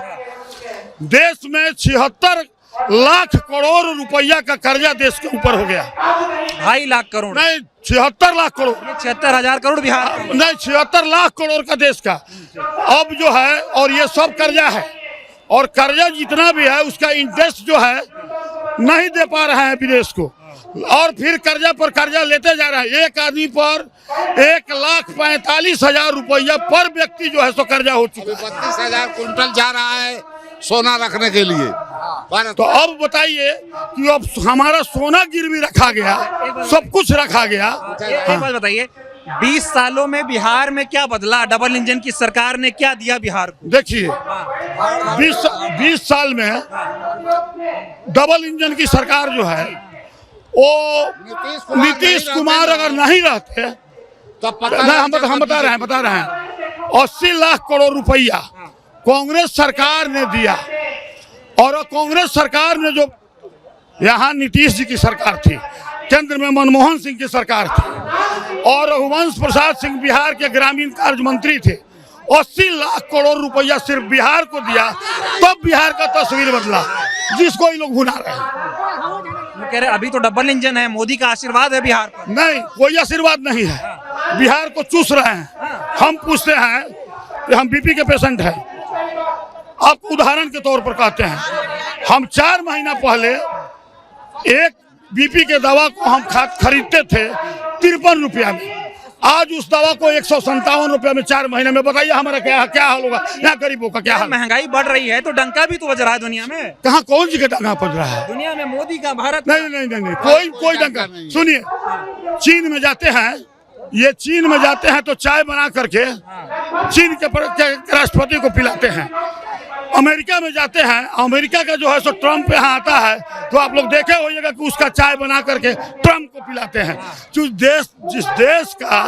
देश में 76 लाख करोड़ रुपया का कर्जा देश के ऊपर हो गया। 2.5 लाख करोड़ नहीं, 76 लाख करोड़। 76,000 करोड़ बिहार नहीं, 76 लाख करोड़ का देश का अब जो है, और ये सब कर्जा है, और कर्जा जितना भी है उसका इंटरेस्ट जो है नहीं दे पा रहे हैं विदेश को। और फिर कर्जा पर कर्जा लेते जा रहे हैं। एक आदमी पर 1,45,000 रुपया पर व्यक्ति जो है सो कर्जा हो चुका है। 32,000 कुंटल जा रहा है सोना रखने के लिए। तो अब बताइए कि अब हमारा सोना गिरवी रखा गया, सब कुछ रखा गया। एक बात बताइए, 20 सालों में बिहार में क्या बदला? डबल इंजन की सरकार ने क्या दिया बिहार को? देखिए 20 साल में डबल इंजन की सरकार जो है वो नीतीश कुमार अगर नहीं रहते तो हम बता रहे हैं 80 लाख करोड़ रुपया कांग्रेस सरकार ने दिया। और कांग्रेस सरकार ने जो यहाँ नीतीश जी की सरकार थी, केंद्र में मनमोहन सिंह की सरकार थी और रघुवंश प्रसाद सिंह बिहार के ग्रामीण कार्य मंत्री थे, 80 लाख करोड़ रुपया सिर्फ बिहार को दिया, तब बिहार का तस्वीर बदला, जिसको ये लोग भुला रहे हैं। कह रहे अभी तो डबल इंजन है, मोदी का आशीर्वाद है बिहार पर। नहीं, कोई आशीर्वाद नहीं है, बिहार को चूस रहे हैं। हम पूछते हैं कि हम बीपी के पेशेंट हैं, आपको उदाहरण के तौर पर कहते हैं, हम 4 महीना पहले एक बीपी के दवा को हम खरीदते थे 53 रुपया में, आज उस दवा को 157 रुपया में 4 महीने में। बताइए हमारा क्या हाल होगा, यहाँ गरीबों का क्या हाल? महंगाई बढ़ रही है तो डंका भी तो बज रहा है दुनिया में। कहाँ कौन सी का डंका बज रहा है दुनिया में? मोदी का, भारत। नहीं, कोई डंका। सुनिए, चीन में जाते हैं, चीन में जाते हैं तो चाय बना करके चीन के राष्ट्रपति को पिलाते हैं। अमेरिका में जाते हैं, अमेरिका का जो है सो ट्रम्प यहाँ आता है तो आप लोग देखे होइएगा कि उसका चाय बना करके ट्रम्प को पिलाते हैं। जिस देश का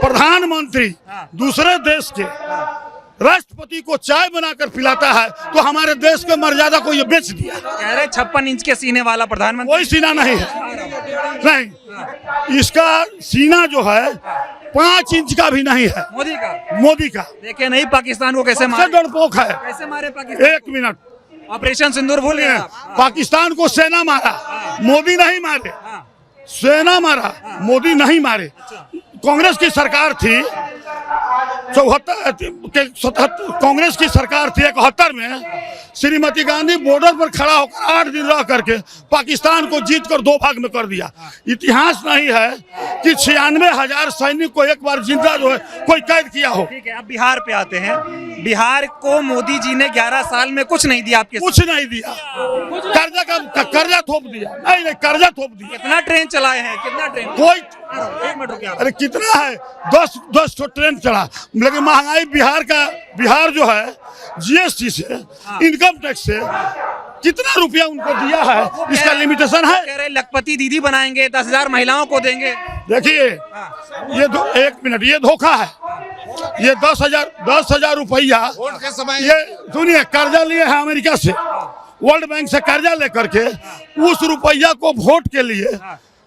प्रधानमंत्री दूसरे देश के राष्ट्रपति को चाय बनाकर पिलाता है तो हमारे देश के मर्यादा को ये बेच दिया। कह रहे 56 इंच के सीने वाला प्रधानमंत्री। कोई सीना नहीं है, नहीं, इसका सीना जो है 5 इंच का भी नहीं है। मोदी का देखे नहीं पाकिस्तान को कैसे मारे? डरपोक है। कैसे मारे पाकिस्तान? 1 मिनट, ऑपरेशन सिंदूर भूल गए आप? पाकिस्तान को सेना मारा, मोदी नहीं मारे। सेना मारा, मोदी नहीं मारे। कांग्रेस की सरकार थी 74 कांग्रेस की सरकार थी 71 में, श्रीमती गांधी बॉर्डर पर खड़ा होकर 8 दिन रह करके पाकिस्तान को जीत कर 2 भाग में कर दिया। इतिहास नहीं है कि 96,000 सैनिक को एक बार जिंदा जो है कोई कैद किया हो। ठीक है, अब बिहार पे आते हैं। बिहार को मोदी जी ने 11 साल में कुछ नहीं दिया आपके? कुछ नहीं दिया, कर्जा थोप दिया। नहीं, कर्जा थोप दिया। कितना ट्रेन चलाए हैं? कितना ट्रेन? कोई 1 मिनट रुकिए। अरे कितना है? 10 ट्रेन चला, लेकिन महंगाई बिहार जो है जीएसटी से, इनकम टैक्स से कितना रुपया उनको दिया है, इसका लिमिटेशन है। कह रहे लखपति दीदी बनाएंगे, 10,000 महिलाओं को देंगे। देखिए ये 1 मिनट, ये धोखा है। ये 10,000 रुपया ये सुनिए, कर्जा लिए हैं अमेरिका से, वर्ल्ड बैंक से कर्जा लेकर के उस रुपया को वोट के लिए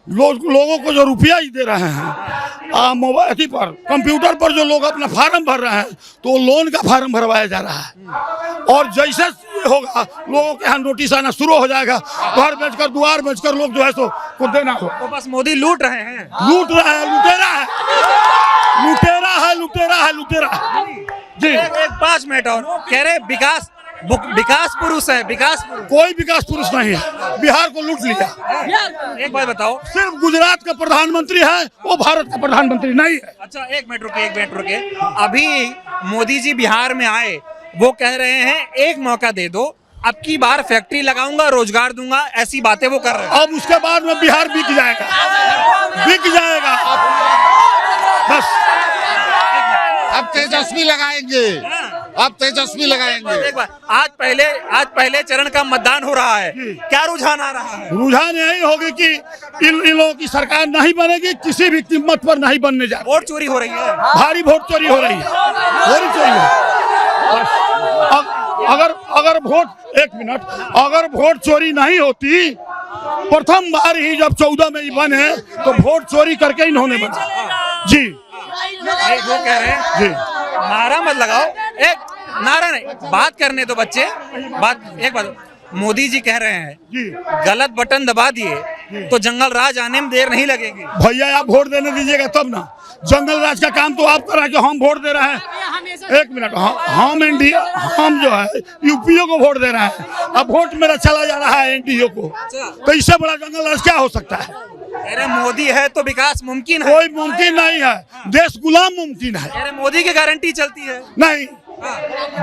लोगों को जो रुपया ही दे रहे हैं, मोबाइल पर, कंप्यूटर पर जो लोग अपना फार्म भर रहे हैं तो लोन का फार्म भरवाया जा रहा है। और जैसे होगा लोगों के यहाँ नोटिस आना शुरू हो जाएगा, घर बेचकर द्वार बेचकर लोग जो है सो को देना हो। तो बस मोदी लूट रहे हैं, लुटेरा है, लुटेरा जी। एक 5 मिनट और। कह रहे विकास पुरुष है, विकास पुरुष। कोई विकास पुरुष नहीं है, बिहार को लूट लिया। एक बात बताओ, सिर्फ गुजरात का प्रधानमंत्री है, वो भारत का प्रधानमंत्री नहीं है। अच्छा, एक मिनट रुके। अभी मोदी जी बिहार में आए, वो कह रहे हैं 1 मौका दे दो, अब की बार फैक्ट्री लगाऊंगा, रोजगार दूंगा, ऐसी बातें वो कर रहे हैं। अब उसके बाद में बिहार बिक जाएगा। बस अब तेजस्वी लगाएंगे, एक बार, आज पहले चरण का मतदान हो रहा है, क्या रुझान आ रहा है? रुझान यही होगी कि इन लोगों की सरकार नहीं बनेगी, किसी भी कीमत पर नहीं बनने जा रही। वोट चोरी हो रही है, भारी वोट चोरी हो रही है। अगर वोट चोरी नहीं होती, प्रथम बार ही जब 14 में बने तो वोट चोरी करके इन्होंने बना जी। वो कह रहे हैं जी, नारा मत लगाओ। एक नारा नहीं, बात करने दो बच्चे। एक बात, मोदी जी कह रहे हैं जी, गलत बटन दबा दिए तो जंगल राज आने में देर नहीं लगेगी। भैया आप वोट देने दीजिएगा तब ना। जंगल राज का काम तो आप कर रहे हैं कि हम वोट दे रहे हैं। एक मिनट, हम एनडीए, हम जो है यूपीओ को वोट दे रहे हैं, अब वोट मेरा चला जा रहा है एनडीए को, तो इससे बड़ा जंगल राज क्या हो सकता है? अरे मोदी है तो विकास मुमकिन है। कोई मुमकिन नहीं है, देश गुलाम मुमकिन है। अरे मोदी की गारंटी चलती है। नहीं,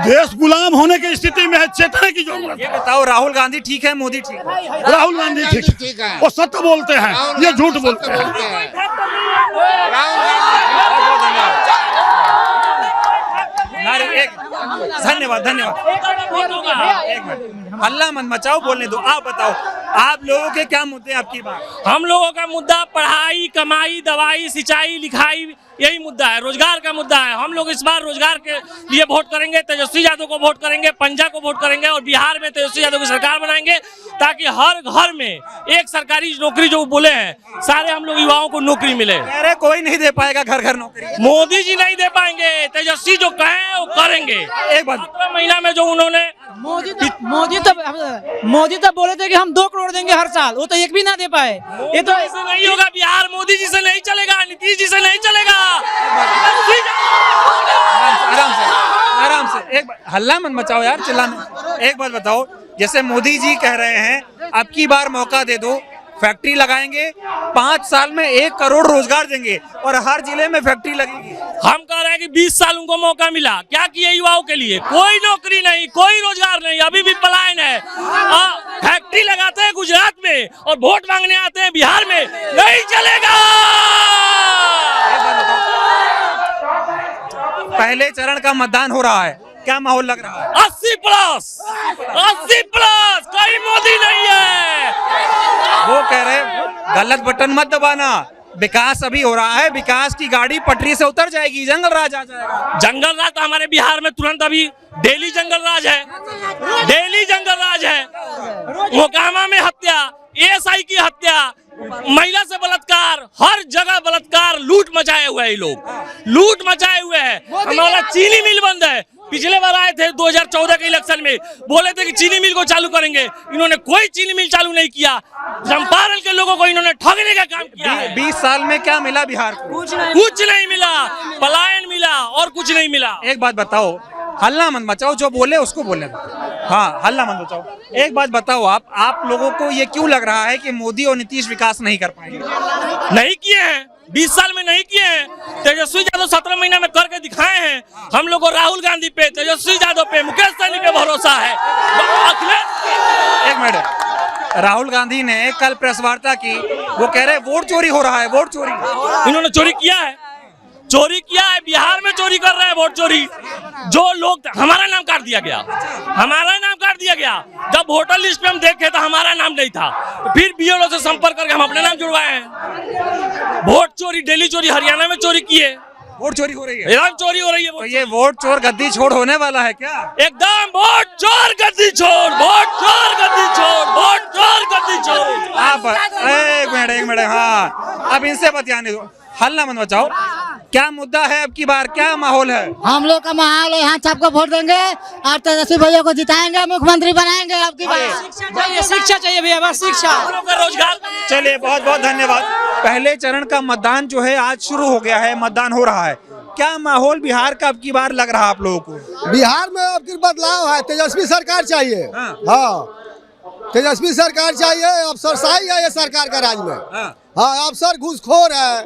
देश गुलाम होने की स्थिति में है, चेतने की जरूरत ये है। बताओ, राहुल गांधी ठीक है, मोदी ठीक है? राहुल गांधी ठीक है, वो सत्य बोलते हैं, ये झूठ बोलते हैं। धन्यवाद धन्यवाद। एक मिनट, हल्ला मत मचाओ, बोलने दो। आप बताओ, आप लोगों के क्या मुद्दे हैं आपकी बात? हम लोगों का मुद्दा पढ़ाई, कमाई, दवाई, सिंचाई, लिखाई, यही मुद्दा है, रोजगार का मुद्दा है। हम लोग इस बार रोजगार के लिए वोट करेंगे, तेजस्वी यादव को वोट करेंगे, पंजा को वोट करेंगे और बिहार में तेजस्वी यादव की सरकार बनाएंगे, ताकि हर घर में एक सरकारी नौकरी जो बोले हैं सारे हम लोग युवाओं को नौकरी मिले। अरे कोई नहीं दे पाएगा घर घर नौकरी। मोदी जी नहीं दे पाएंगे, तेजस्वी जो कहें वो करेंगे। एक बात, 17 महीना में जो उन्होंने मोदी तो बोले थे कि हम 2 करोड़ देंगे हर साल, वो तो एक भी ना दे पाए। ये तो ऐसे नहीं होगा, बिहार मोदी जी से नहीं चलेगा, नीतीश जी से नहीं चलेगा। आराम से एक बार, हल्ला मत मचाओ यार, चिल्लाना। एक बात बताओ, जैसे मोदी जी कह रहे हैं अब की बार मौका दे दो, फैक्ट्री लगाएंगे, 5 साल में 1 करोड़ रोजगार देंगे और हर जिले में फैक्ट्री लगेगी। हम कह रहे हैं कि 20 साल उनको मौका मिला, क्या किए युवाओं के लिए? कोई नौकरी नहीं, कोई रोजगार नहीं, अभी भी पलायन है। फैक्ट्री लगाते हैं गुजरात में और वोट मांगने आते हैं बिहार में, नहीं चलेगा। पहले चरण का मतदान हो रहा है, क्या माहौल लग रहा है? 80+, कोई मोदी नहीं है। वो कह रहे गलत बटन मत दबाना, विकास अभी हो रहा है, विकास की गाड़ी पटरी से उतर जाएगी, जंगल राज आ जाएगा। जंगल राज तो हमारे बिहार में तुरंत अभी डेली जंगल राज है, डेली जंगल राज है। मोकामा में हत्या, एएसआई की हत्या, महिला से बलात्कार, हर जगह बलात्कार, लूट मचाए हुए हैं ये लोग, लूट मचाए हुए हैं। हमारा चीनी मिल बंद है। पिछले बार आए थे 2014 के इलेक्शन में, बोले थे कि चीनी मिल को चालू करेंगे, इन्होंने कोई चीनी मिल चालू नहीं किया। चंपारण के लोगों को इन्होंने ठगने का काम किया है। 20 साल में क्या मिला बिहार को? कुछ नहीं मिला, पलायन मिला और कुछ नहीं मिला। एक बात बताओ, हल्ला मत मचाओ, जो बोले उसको बोले। हाँ, हल्ला मत मचाओ। एक बात बताओ, आप लोगों को ये क्यों लग रहा है कि मोदी और नीतीश विकास नहीं कर पाएंगे? नहीं किए हैं, 20 साल में नहीं किए हैं। तेजस्वी यादव 17 महीना में करके दिखाए हैं। हम लोग को राहुल गांधी पे, तेजस्वी यादव पे, मुकेश सहनी पे भरोसा है। एक मिनट, राहुल गांधी ने कल प्रेस वार्ता की, वो कह रहे वोट चोरी हो रहा है, वोट चोरी। इन्होंने चोरी किया है, चोरी किया है, बिहार में चोरी कर रहे हैं, वोट चोरी। जो लोग, हमारा नाम काट दिया गया, हमारा नाम काट दिया गया। जब वोटर लिस्ट पे हम देखे तो हमारा नाम नहीं था, तो फिर बीएलओ से संपर्क करके हम अपने नाम जुड़वाए हैं। वोट चोरी, डेली चोरी, हरियाणा में चोरी किए, वोट चोरी हो रही है, एकदम चोरी हो रही है। तो ये वोट चोर गद्दी छोड़ होने वाला है क्या? एकदम वोट चोर गद्दी छोड़, वोट चोर गद्दी छोड़, वोट चोर गद्दी छोड़। आप एक मिनट, हाँ, अब इनसे बतियाने दो, हल्ला मत मचाओ। क्या मुद्दा है अब की बार, क्या माहौल है? हम लोग का माहौल है, यहाँ सबको वोट देंगे और तेजस्वी भैया को जिताएंगे, मुख्यमंत्री बनाएंगे। अब की बार शिक्षा चाहिए भैया, बस शिक्षा, रोजगार। चलिए, बहुत बहुत धन्यवाद। पहले चरण का मतदान जो है आज शुरू हो गया है, मतदान हो रहा है। क्या माहौल बिहार का अब की बार लग रहा है आप लोगों को? बिहार में अब की बदलाव है, तेजस्वी सरकार चाहिए। हाँ, तेजस्वी सरकार चाहिए, अफसरशाही है ये सरकार का राज में। हाँ, अफसर घूसखोर है,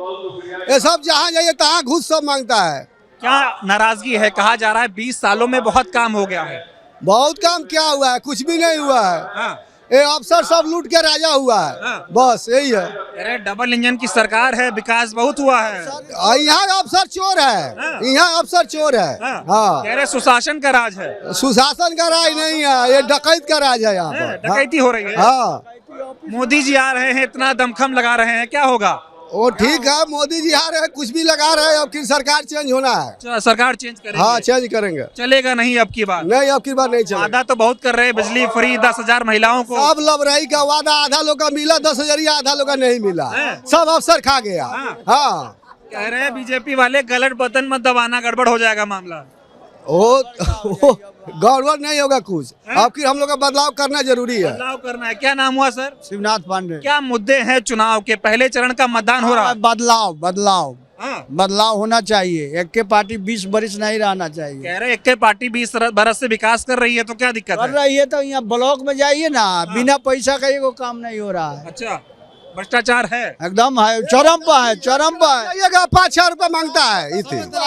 ये सब जहाँ जाइए तहाँ घूस सब मांगता है। क्या नाराजगी है? कहा जा रहा है 20 सालों में बहुत काम हो गया है। बहुत काम क्या हुआ है? कुछ भी नहीं हुआ है। ये अफसर सब लूट के राजा हुआ है, बस यही है। अरे डबल इंजन की सरकार है, विकास बहुत हुआ है। यहाँ अफसर चोर है, यहाँ अफसर चोर है। हाँ, कह रहे सुशासन का राज है। सुशासन का राज नहीं है, ये डकैत का राज है यहाँ पर। डकैती हो रही है। हाँ, मोदी जी आ रहे हैं, इतना दमखम लगा रहे हैं, क्या होगा? वो ठीक है, मोदी जी आ रहे हैं, कुछ भी लगा रहे हैं, अब की सरकार चेंज होना है। सरकार चेंज करेंगे? हाँ, चेंज करेंगे। चलेगा नहीं अब की बार? नहीं, अब की बार नहीं चलेगा। वादा तो बहुत कर रहे हैं, बिजली फ्री, 10,000 महिलाओं को। सब लबराई का वादा, आधा लोग का मिला 10,000, आधा लोग का नहीं मिला, सब अफसर खा गया। हाँ, कह रहे हैं बीजेपी वाले गलत बटन मत दबाना, गड़बड़ हो जाएगा मामला। वो गड़बड़ नहीं होगा कुछ, अब की हम लोग का बदलाव करना जरूरी है। बदलाव करना है। क्या नाम हुआ सर? शिवनाथ पांडे। क्या मुद्दे हैं चुनाव के? पहले चरण का मतदान हो रहा है। बदलाव, बदलाव, हाँ। बदलाव होना चाहिए। एक के पार्टी 20 बरिस नहीं रहना चाहिए। कह रहे एक के पार्टी 20 बरस से विकास कर रही है, तो क्या दिक्कत कर है? रही है तो यहाँ ब्लॉक में जाइए ना, बिना पैसा का एगो काम नहीं हो रहा है। अच्छा, भ्रष्टाचार है। एकदम है, चरम पर है, चरम पर है। 5-6 रुपए मांगता है,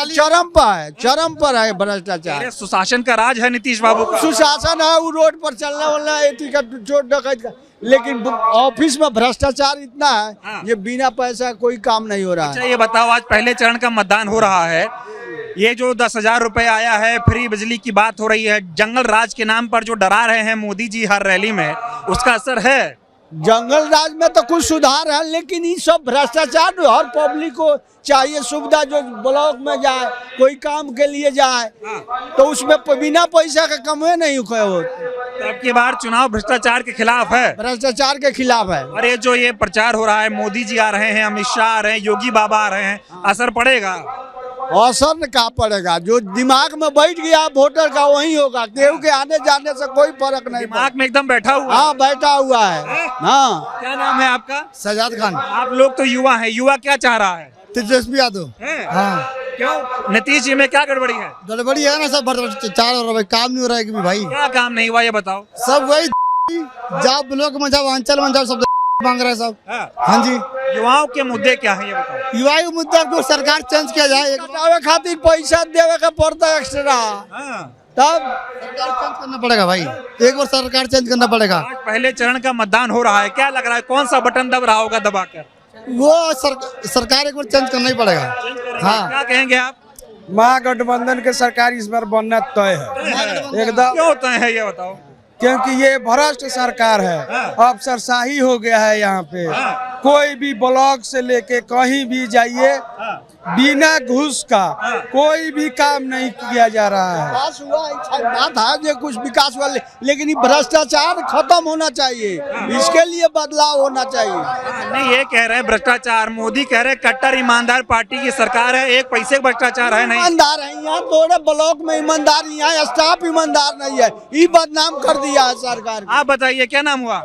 चरम पर है, चरम पर है भ्रष्टाचार। अरे सुशासन का राज है नीतीश बाबू का। सुशासन है, वो रोड पर चलने वाला है, चोट डकैत का, लेकिन ऑफिस में भ्रष्टाचार इतना है ये बिना पैसा कोई काम नहीं हो रहा अच्छा है। ये बताओ, आज पहले चरण का मतदान हो रहा है, ये जो 10,000 रुपए आया है, फ्री बिजली की बात हो रही है, जंगल राज के नाम पर जो डरा रहे हैं मोदी जी हर रैली में, उसका असर है? जंगल राज में तो कुछ सुधार है, लेकिन ये सब भ्रष्टाचार हर पब्लिक को चाहिए सुविधा, जो ब्लॉक में जाए, कोई काम के लिए जाए, तो उसमें बिना पैसा का कम नहीं हो। तो अब की बार चुनाव भ्रष्टाचार के खिलाफ है, भ्रष्टाचार के खिलाफ है। और ये प्रचार हो रहा है, मोदी जी आ रहे हैं, अमित शाह आ रहे हैं, योगी बाबा आ रहे हैं, असर पड़ेगा? असर क्या पड़ेगा? जो दिमाग में बैठ गया वोटर का वही होगा, केहू के आने जाने से कोई फर्क नहीं। दिमाग में एकदम बैठा हुआ? हाँ, बैठा हुआ है। हाँ। क्या नाम है आपका? सजाद खान। आप लोग तो युवा हैं, युवा क्या चाह रहा है? तेजस्वी यादव। हाँ। क्यों? नीतीश जी में क्या गड़बड़ी है? गड़बड़ी है ना, सब भ्रष्टाचार हो रहा है, काम नहीं हो रहा है कि भाई। क्या काम नहीं हुआ ये बताओ? सब वही जब ब्लॉक में जाओ, अंचल में जाओ, सब मांग रहे हैं सब। हाँ जी। युवाओं के मुद्दे क्या है ये बताओ? युवा के मुद्दा को सरकार चेंज किया जाए, खातिर पैसा देवे का पड़ता है एक्स्ट्रा, तब सरकार चेंज करना पड़ेगा भाई, एक बार सरकार चेंज करना पड़ेगा। आज पहले चरण का मतदान हो रहा है, क्या लग रहा है कौन सा बटन दब रहा होगा दबाकर? वो सरकार एक बार चेंज करना ही पड़ेगा। हाँ। क्या कहेंगे आप? महागठबंधन के सरकार इस बार बनना तय है एकदम। क्यों तय है ये बताओ? क्योंकि ये भ्रष्ट सरकार है, अफसरशाही हो गया है यहाँ पे। कोई भी ब्लॉक से लेके कहीं भी जाइए, बिना घूस का कोई भी काम नहीं किया जा रहा है। विकास हुआ, बात है जो कुछ विकास हुआ, लेकिन ये भ्रष्टाचार खत्म होना चाहिए, इसके लिए बदलाव होना चाहिए। नहीं, ये कह रहे हैं भ्रष्टाचार, मोदी कह रहे हैं कट्टर ईमानदार पार्टी की सरकार है, एक पैसे का भ्रष्टाचार है नहीं। ईमानदार है यहाँ, थोड़े ब्लॉक में ईमानदार, यहाँ स्टाफ ईमानदार नहीं है, ये बदनाम कर दिया है सरकार। आप बताइए क्या नाम हुआ?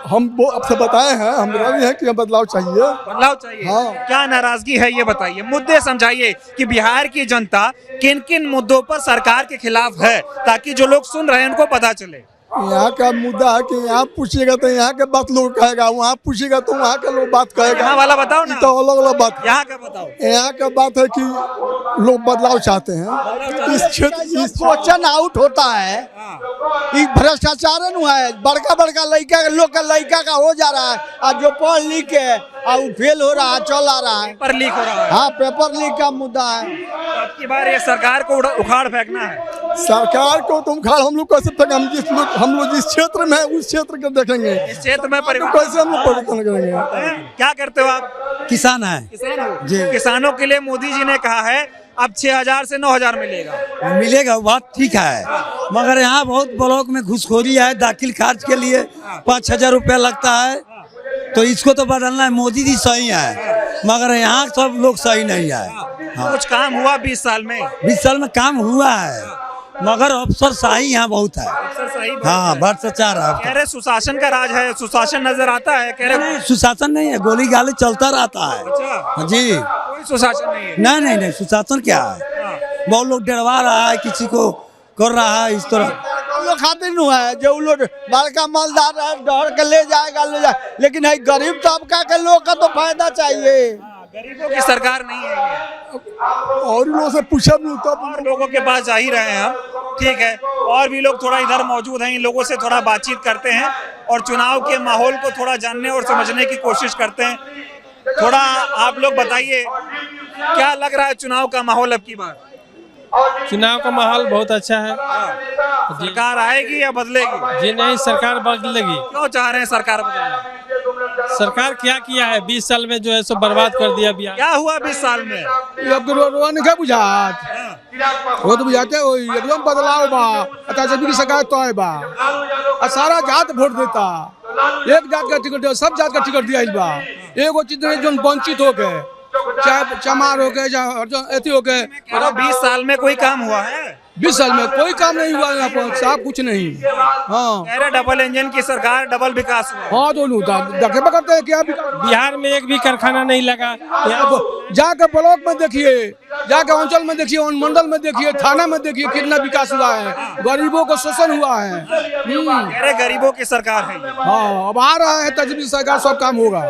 हम वो आपसे बताए हैं, हम भी है कि बदलाव चाहिए। बदलाव चाहिए। हाँ। क्या नाराजगी है ये बताइए, मुद्दे समझाइए कि बिहार की जनता किन किन मुद्दों पर सरकार के खिलाफ है, ताकि जो लोग सुन रहे हैं उनको पता चले। यहाँ का मुद्दा है कि यहाँ पूछिएगा तो यहाँ के बात लोग कहेगा, वहाँ पूछेगा तो वहाँ के लोग बात कहेगा। यहाँ वाला बताओ ना, तो अलग अलग बात। यहाँ का बताओ। यहाँ का बात है कि लोग बदलाव चाहते हैं, इस क्षेत्र क्वेश्चन आउट होता है, ये भ्रष्टाचार है, बड़का बड़का लड़का लोग का लड़का का हो जा रहा है, और जो पढ़ लिख के फेल हो रहा है, चल आ रहा है, पेपर लीक हो रहा है। हाँ, पेपर लीक का मुद्दा है। अब की बार ये सरकार को उखाड़ फेंकना है। सरकार को तुम खाड़ हम लोग कैसे फेंके? हम लोग जिस क्षेत्र में है उस क्षेत्र को देखेंगे, इस क्षेत्र में परिवार कैसे हम लोग परिवर्तन करेंगे? क्या करते हो आप? किसान है। किसान हो? किसानों के लिए मोदी जी ने कहा है अब 6,000 से 9,000 मिलेगा। मिलेगा, बात ठीक है, मगर यहाँ बहुत ब्लॉक में घुसखोरी है, दाखिल खार्ज के लिए 5,000 रुपया लगता है, तो इसको तो बदलना है। मोदी जी सही है, मगर यहाँ सब लोग सही नहीं है। हाँ। कुछ काम हुआ 20 साल में? 20 साल में काम हुआ है, मगर अफसरशाही यहाँ बहुत है। हाँ, भ्रष्टाचार है। कह रहे सुशासन का राज है, सुशासन नजर आता है, कह रहे सुशासन नहीं है, गोली गाली चलता रहता है। अच्छा जी, कोई सुशासन नहीं है। नहीं, सुशासन क्या है? बहुत लोग डरवा रहा है, किसी को कर रहा है इस तरह। लोग खातिर हुआ है, जो लोग बड़का मालदार है, डर के ले जाएगा, लेकिन है गरीब तबका के लोग का तो फायदा चाहिए। गरीबों की सरकार नहीं है। और लोगों से पूछा नहीं होता, और लोगों के पास जा ही रहे हैं हम, ठीक है, और भी लोग थोड़ा इधर मौजूद हैं, इन लोगों से थोड़ा बातचीत करते हैं और चुनाव के माहौल को थोड़ा जानने और समझने की कोशिश करते हैं। थोड़ा आप लोग बताइए क्या लग रहा है चुनाव का माहौल अब की बार? चुनाव का माहौल बहुत अच्छा है। सरकार आएगी या बदलेगी? जी नहीं, सरकार बदलेगी। क्यों चाह रहे हैं सरकार बदलना? सरकार क्या किया है 20 साल में, जो है सो बर्बाद कर दिया बिहार। क्या हुआ 20 साल में? क्या बुझात वो तो बुझाते हो, एकदम बदलाव बा, बीजेपी की सरकार तो है बा, सारा जात वोट देता, एक जात का टिकट, सब जात का टिकट दिया बा, एगो चीज जो वंचित हो गए, चाहे चमार हो गए, चाहे अथी हो गए। 20 साल में कोई काम हुआ है? 20 साल में कोई काम नहीं हुआ यहाँ पर, साफ कुछ नहीं। हाँ कह रहे डबल इंजन की सरकार, डबल विकास हुआ। हाँ दोनों देखे करते हैं क्या बिहार में एक भी कारखाना नहीं लगा। जाके ब्लॉक में देखिए, जाके अंचल में देखिए, मंडल में देखिए, थाना में देखिए कितना विकास हुआ है, गरीबों को शोषण हुआ है। कह रहे गरीबों की सरकार है ये। हाँ अब आ रहा है तजवीज सरकार, सब काम होगा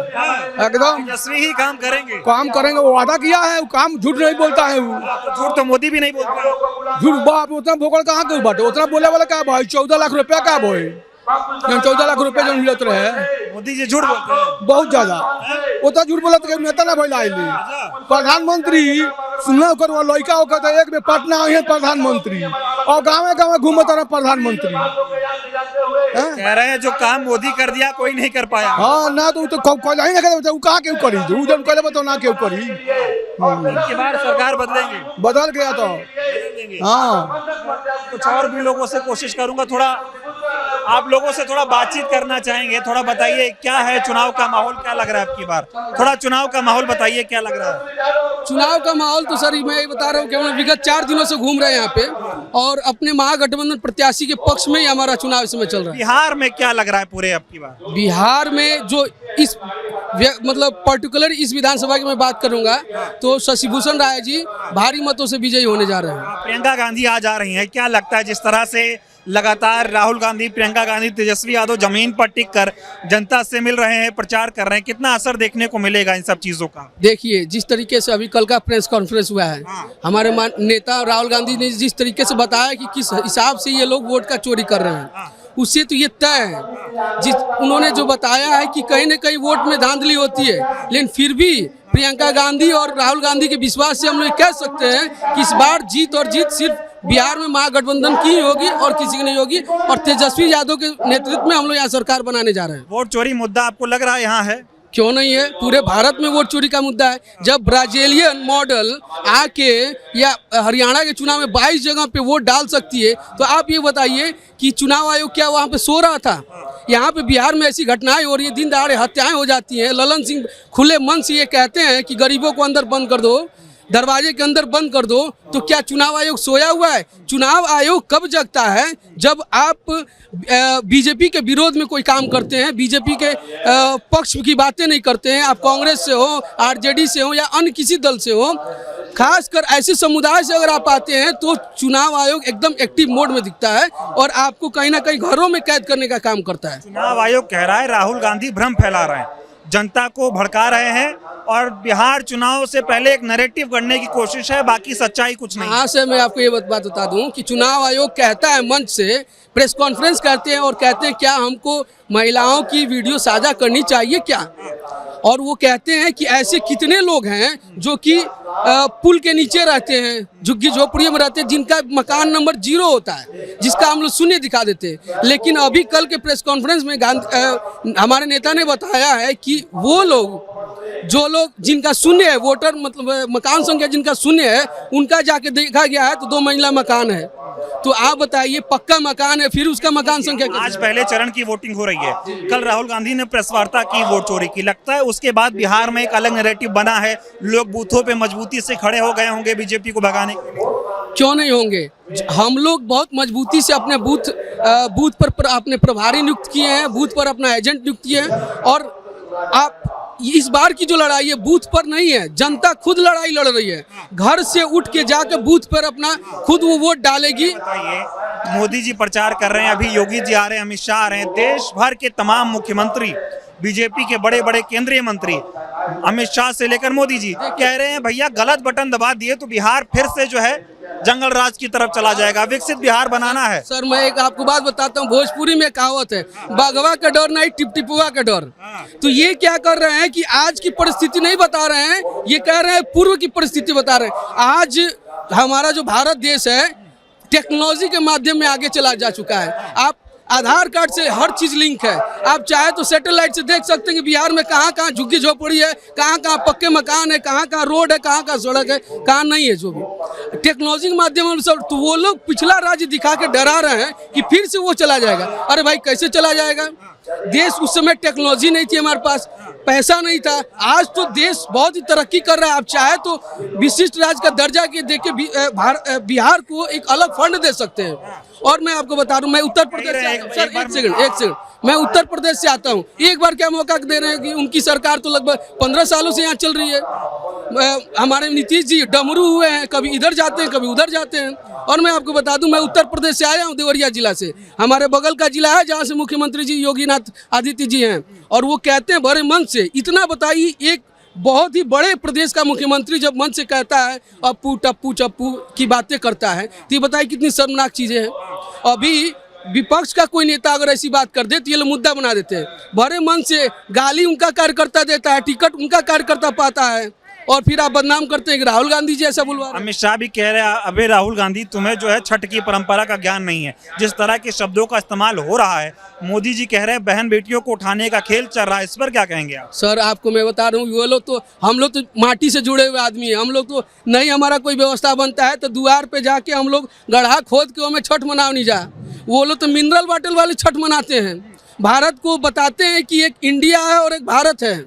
एकदम। तेजस्वी ही काम करेंगे, काम करेंगे, वो वादा किया है, वो काम झूठ नहीं बोलता है वो। झूठ तो मोदी भी नहीं बोलता। झूठ बाप उतना भोकड़ कहाँ के बाटे, उतना बोले वाला क्या भाई, 14 लाख रुपया का भाई, 14 लाख रुपया जो मिलत रहे। मोदी जी झूठ बोलते हैं बहुत ज्यादा, उतना झूठ बोलत के नेता ना भइल आइले। प्रधानमंत्री सुनना कर वो लड़का होकर तो एक में पटना है प्रधानमंत्री, और गाँव गाँव घूमत रहा प्रधानमंत्री। कह रहे हैं जो काम मोदी कर दिया कोई नहीं कर पाया। हाँ ना तो कहीं ना करे, कहाँ क्यों करी, वो जब करे बताओ ना क्यों करी। की बार सरकार बदलेंगे, बदल गया तो हाँ। कुछ और भी लोगों से कोशिश करूंगा, थोड़ा आप लोगों से थोड़ा बातचीत करना चाहेंगे। थोड़ा बताइए क्या है चुनाव का माहौल, क्या लग रहा है आपकी बार? थोड़ा चुनाव का माहौल बताइए क्या लग रहा है? चुनाव का माहौल तो सर मैं ये बता रहा हूँ कि हम विगत 4 दिनों से घूम रहे हैं यहाँ पे, और अपने महागठबंधन प्रत्याशी के पक्ष में ही हमारा चुनाव इस समय चल रहा है। बिहार में क्या लग रहा है पूरे आपकी बार? बिहार में जो इस मतलब पर्टिकुलर इस विधानसभा की मैं बात करूंगा तो शशिभूषण राय जी भारी मतों से विजयी होने जा रहे हैं। प्रियंका गांधी आज आ रही हैं, क्या लगता है जिस तरह से लगातार राहुल गांधी, प्रियंका गांधी, तेजस्वी यादव जमीन पर टिक कर जनता से मिल रहे हैं, प्रचार कर रहे हैं, कितना असर देखने को मिलेगा इन सब चीजों का? देखिए जिस तरीके से अभी कल का प्रेस कॉन्फ्रेंस हुआ है, हमारे नेता राहुल गांधी ने जिस तरीके से बताया कि किस हिसाब से ये लोग वोट का चोरी कर रहे हैं, उससे तो ये तय है। जिस उन्होंने जो बताया है कि कहीं न कहीं वोट में धांधली होती है, लेकिन फिर भी प्रियंका गांधी और राहुल गांधी के विश्वास से हम लोग कह सकते हैं कि इस बार जीत और जीत सिर्फ बिहार में महागठबंधन की होगी और किसी की नहीं होगी, और तेजस्वी यादव के नेतृत्व में हम लोग यहाँ सरकार बनाने जा रहे हैं। वोट चोरी मुद्दा आपको लग रहा है यहाँ है? क्यों नहीं है, पूरे भारत में वोट चोरी का मुद्दा है। जब ब्राजीलियन मॉडल आके या हरियाणा के चुनाव में 22 जगह पे वोट डाल सकती है, तो आप ये बताइए कि चुनाव आयोग क्या वहाँ पे सो रहा था? यहाँ पे बिहार में ऐसी घटनाएं हो रही है, दिन दहाड़े हत्याएं हो जाती हैं। ललन सिंह खुले मन से ये कहते हैं कि गरीबों को अंदर बंद कर दो, दरवाजे के अंदर बंद कर दो, तो क्या चुनाव आयोग सोया हुआ है? चुनाव आयोग कब जगता है? जब आप बीजेपी के विरोध में कोई काम करते हैं, बीजेपी के पक्ष की बातें नहीं करते हैं, आप कांग्रेस से हो, आरजेडी से हो या अन्य किसी दल से हो, खासकर ऐसे समुदाय से अगर आप आते हैं तो चुनाव आयोग एकदम एक्टिव मोड में दिखता है और आपको कहीं ना कहीं घरों में कैद करने का काम करता है। चुनाव आयोग कह रहा है राहुल गांधी भ्रम फैला रहे हैं, जनता को भड़का रहे हैं, और बिहार चुनाव से पहले एक नैरेटिव करने की कोशिश है, बाकी सच्चाई कुछ नहीं। हाँ से मैं आपको ये बात बता दूं कि चुनाव आयोग कहता है, मंच से प्रेस कॉन्फ्रेंस करते हैं और कहते हैं क्या हमको महिलाओं की वीडियो साझा करनी चाहिए क्या, और वो कहते हैं कि ऐसे कितने लोग हैं जो कि पुल के नीचे रहते हैं, झुग्गी झोपड़ियों में रहते हैं, जिनका मकान नंबर 0 होता है, जिसका हम लोग शून्य दिखा देते हैं। लेकिन अभी कल के प्रेस कॉन्फ्रेंस में हमारे नेता ने बताया है कि वो लोग जो लोग जिनका शून्य है, वोटर मतलब मकान संख्या जिनका शून्य है, उनका जाके देखा गया है तो 2 मंजिला मकान है। तो आप बताइए पक्का मकान है, फिर उसका मकान संख्या आज पहले चरण की वोटिंग हो रही है, कल राहुल गांधी ने प्रेस वार्ता की वोट चोरी की, लगता है उसके बाद बिहार में एक अलग नैरेटिव बना है, लोग बूथों पे मजबूती से खड़े हो गए होंगे बीजेपी को भगाने के लिए। क्यों नहीं होंगे, हम लोग बहुत मजबूती से अपने बूथ पर अपने प्रभारी नियुक्त किए हैं, बूथ पर अपना एजेंट नियुक्त किए हैं, और आप इस बार की जो लड़ाई है बूथ पर नहीं है, जनता खुद लड़ाई लड़ रही है, घर से उठ के जाकर बूथ पर अपना खुद वो वोट डालेगी। मोदी जी प्रचार कर रहे हैं, अभी योगी जी आ रहे हैं, अमित शाह आ रहे हैं, देश भर के तमाम मुख्यमंत्री, बीजेपी के बड़े बड़े केंद्रीय मंत्री, अमित शाह से लेकर मोदी जी कह रहे हैं भैया गलत बटन दबा दिए तो बिहार फिर से जो है जंगल राज की तरफ चला जाएगा, विकसित बिहार बनाना है। सर मैं एक आपको बात बताता हूँ, भोजपुरी में कहावत है, बाघवा का डर नहीं टिपटिपुआ का डर। तो ये क्या कर रहे हैं कि आज की परिस्थिति नहीं बता रहे हैं, ये कह रहे हैं पूर्व की परिस्थिति बता रहे हैं। आज हमारा जो भारत देश है टेक्नोलॉजी के माध्यम में आगे चला जा चुका है। आप आधार कार्ड से हर चीज लिंक है, आप चाहे तो सैटेलाइट से देख सकते हैं कि बिहार में कहाँ कहाँ झुग्गी झोपड़ी है, कहाँ कहाँ पक्के मकान है, कहाँ कहाँ रोड है, कहाँ कहाँ सड़क है, कहाँ नहीं है। जो भी टेक्नोलॉजी के माध्यम से, तो वो लोग पिछला राज्य दिखा के डरा रहे हैं कि फिर से वो चला जाएगा। अरे भाई कैसे चला जाएगा, देश उस समय टेक्नोलॉजी नहीं थी हमारे पास, पैसा नहीं था। आज तो देश बहुत ही तरक्की कर रहा है। आप चाहे तो विशिष्ट राज्य का दर्जा के देके बिहार को एक अलग फंड दे सकते हैं। और मैं आपको बता दूं, मैं उत्तर प्रदेश से एक सेकंड मैं उत्तर प्रदेश से आता हूं। एक बार क्या मौका दे रहे हैं कि उनकी सरकार तो लगभग 15 सालों से यहाँ चल रही है। हमारे नीतीश जी डमरू हुए हैं, कभी इधर जाते हैं कभी उधर जाते हैं। और मैं आपको बता दूं, मैं उत्तर प्रदेश से आया हूं, देवरिया जिला से। हमारे बगल का जिला है जहां से मुख्यमंत्री जी योगीनाथ आदित्य जी हैं, और वो कहते हैं बड़े मन से, इतना बताइए, एक बहुत ही बड़े प्रदेश का मुख्यमंत्री जब मन से कहता है अप्पू टप्पू चप्पू की बातें करता है, तो ये बताइए कितनी शर्मनाक चीजें हैं। अभी विपक्ष का कोई नेता अगर ऐसी बात कर दे तो ये लोग मुद्दा बना देते हैं। बड़े मन से गाली उनका कार्यकर्ता देता है, टिकट उनका कार्यकर्ता पाता है, और फिर आप बदनाम करते हैं कि राहुल गांधी जी ऐसा बुलवा। अमित शाह भी कह रहे हैं, अबे राहुल गांधी, तुम्हें जो है छठ की परंपरा का ज्ञान नहीं है। जिस तरह के शब्दों का इस्तेमाल हो रहा है, मोदी जी कह रहे हैं बहन बेटियों को उठाने का खेल चल रहा है, इस पर क्या कहेंगे आप? सर आपको मैं बता रहा हूँ, वो लोग तो, हम लोग तो माटी से जुड़े हुए आदमी हैं। हम लोग तो नहीं, हमारा कोई व्यवस्था बनता है तो द्वार पे जाके हम लोग गड्ढा खोद के हमें छठ मनाओ नहीं जा। वो लोग तो मिनरल वाटर वाले छठ मनाते हैं। भारत को बताते हैं कि एक इंडिया है और एक भारत है,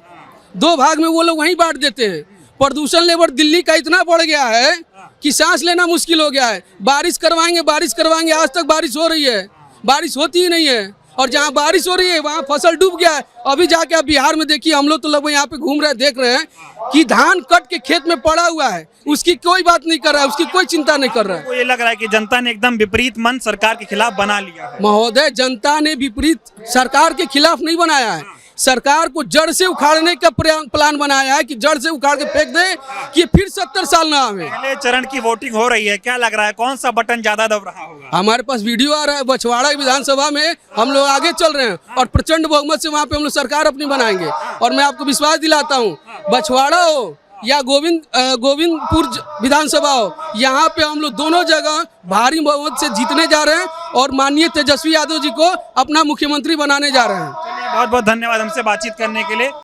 दो भाग में वो लोग वहीं बांट देते हैं। प्रदूषण लेवल दिल्ली का इतना बढ़ गया है कि सांस लेना मुश्किल हो गया है। बारिश करवाएंगे, आज तक बारिश हो रही है, बारिश होती ही नहीं है। और जहाँ बारिश हो रही है वहाँ फसल डूब गया है। अभी जाके आप बिहार में देखिए, हम लोग तो लगभग यहाँ पे घूम रहे हैं, देख रहे हैं कि धान कट के खेत में पड़ा हुआ है, उसकी कोई बात नहीं कर रहा है, उसकी कोई चिंता नहीं कर रहा है। तो ये लग रहा है कि जनता ने एकदम विपरीत मन सरकार के खिलाफ बना लिया है। महोदय, जनता ने विपरीत सरकार के खिलाफ नहीं बनाया है, सरकार को जड़ से उखाड़ने का प्लान बनाया है कि जड़ से उखाड़ के फेंक दे कि फिर 70 साल ना आवे। पहले चरण की वोटिंग हो रही है, क्या लग रहा है कौन सा बटन ज्यादा दब रहा होगा? हमारे पास वीडियो आ रहा है, बछवाड़ा विधानसभा में हम लोग आगे चल रहे हैं और प्रचंड बहुमत से वहाँ पे हम लोग सरकार अपनी बनाएंगे। और मैं आपको विश्वास दिलाता हूँ, बछवाड़ा हो या गोविंदपुर विधानसभा हो, यहाँ पे हम लोग दोनों जगह भारी बहुमत से जीतने जा रहे हैं और माननीय तेजस्वी यादव जी को अपना मुख्यमंत्री बनाने जा रहे हैं। बहुत बहुत धन्यवाद हमसे बातचीत करने के लिए।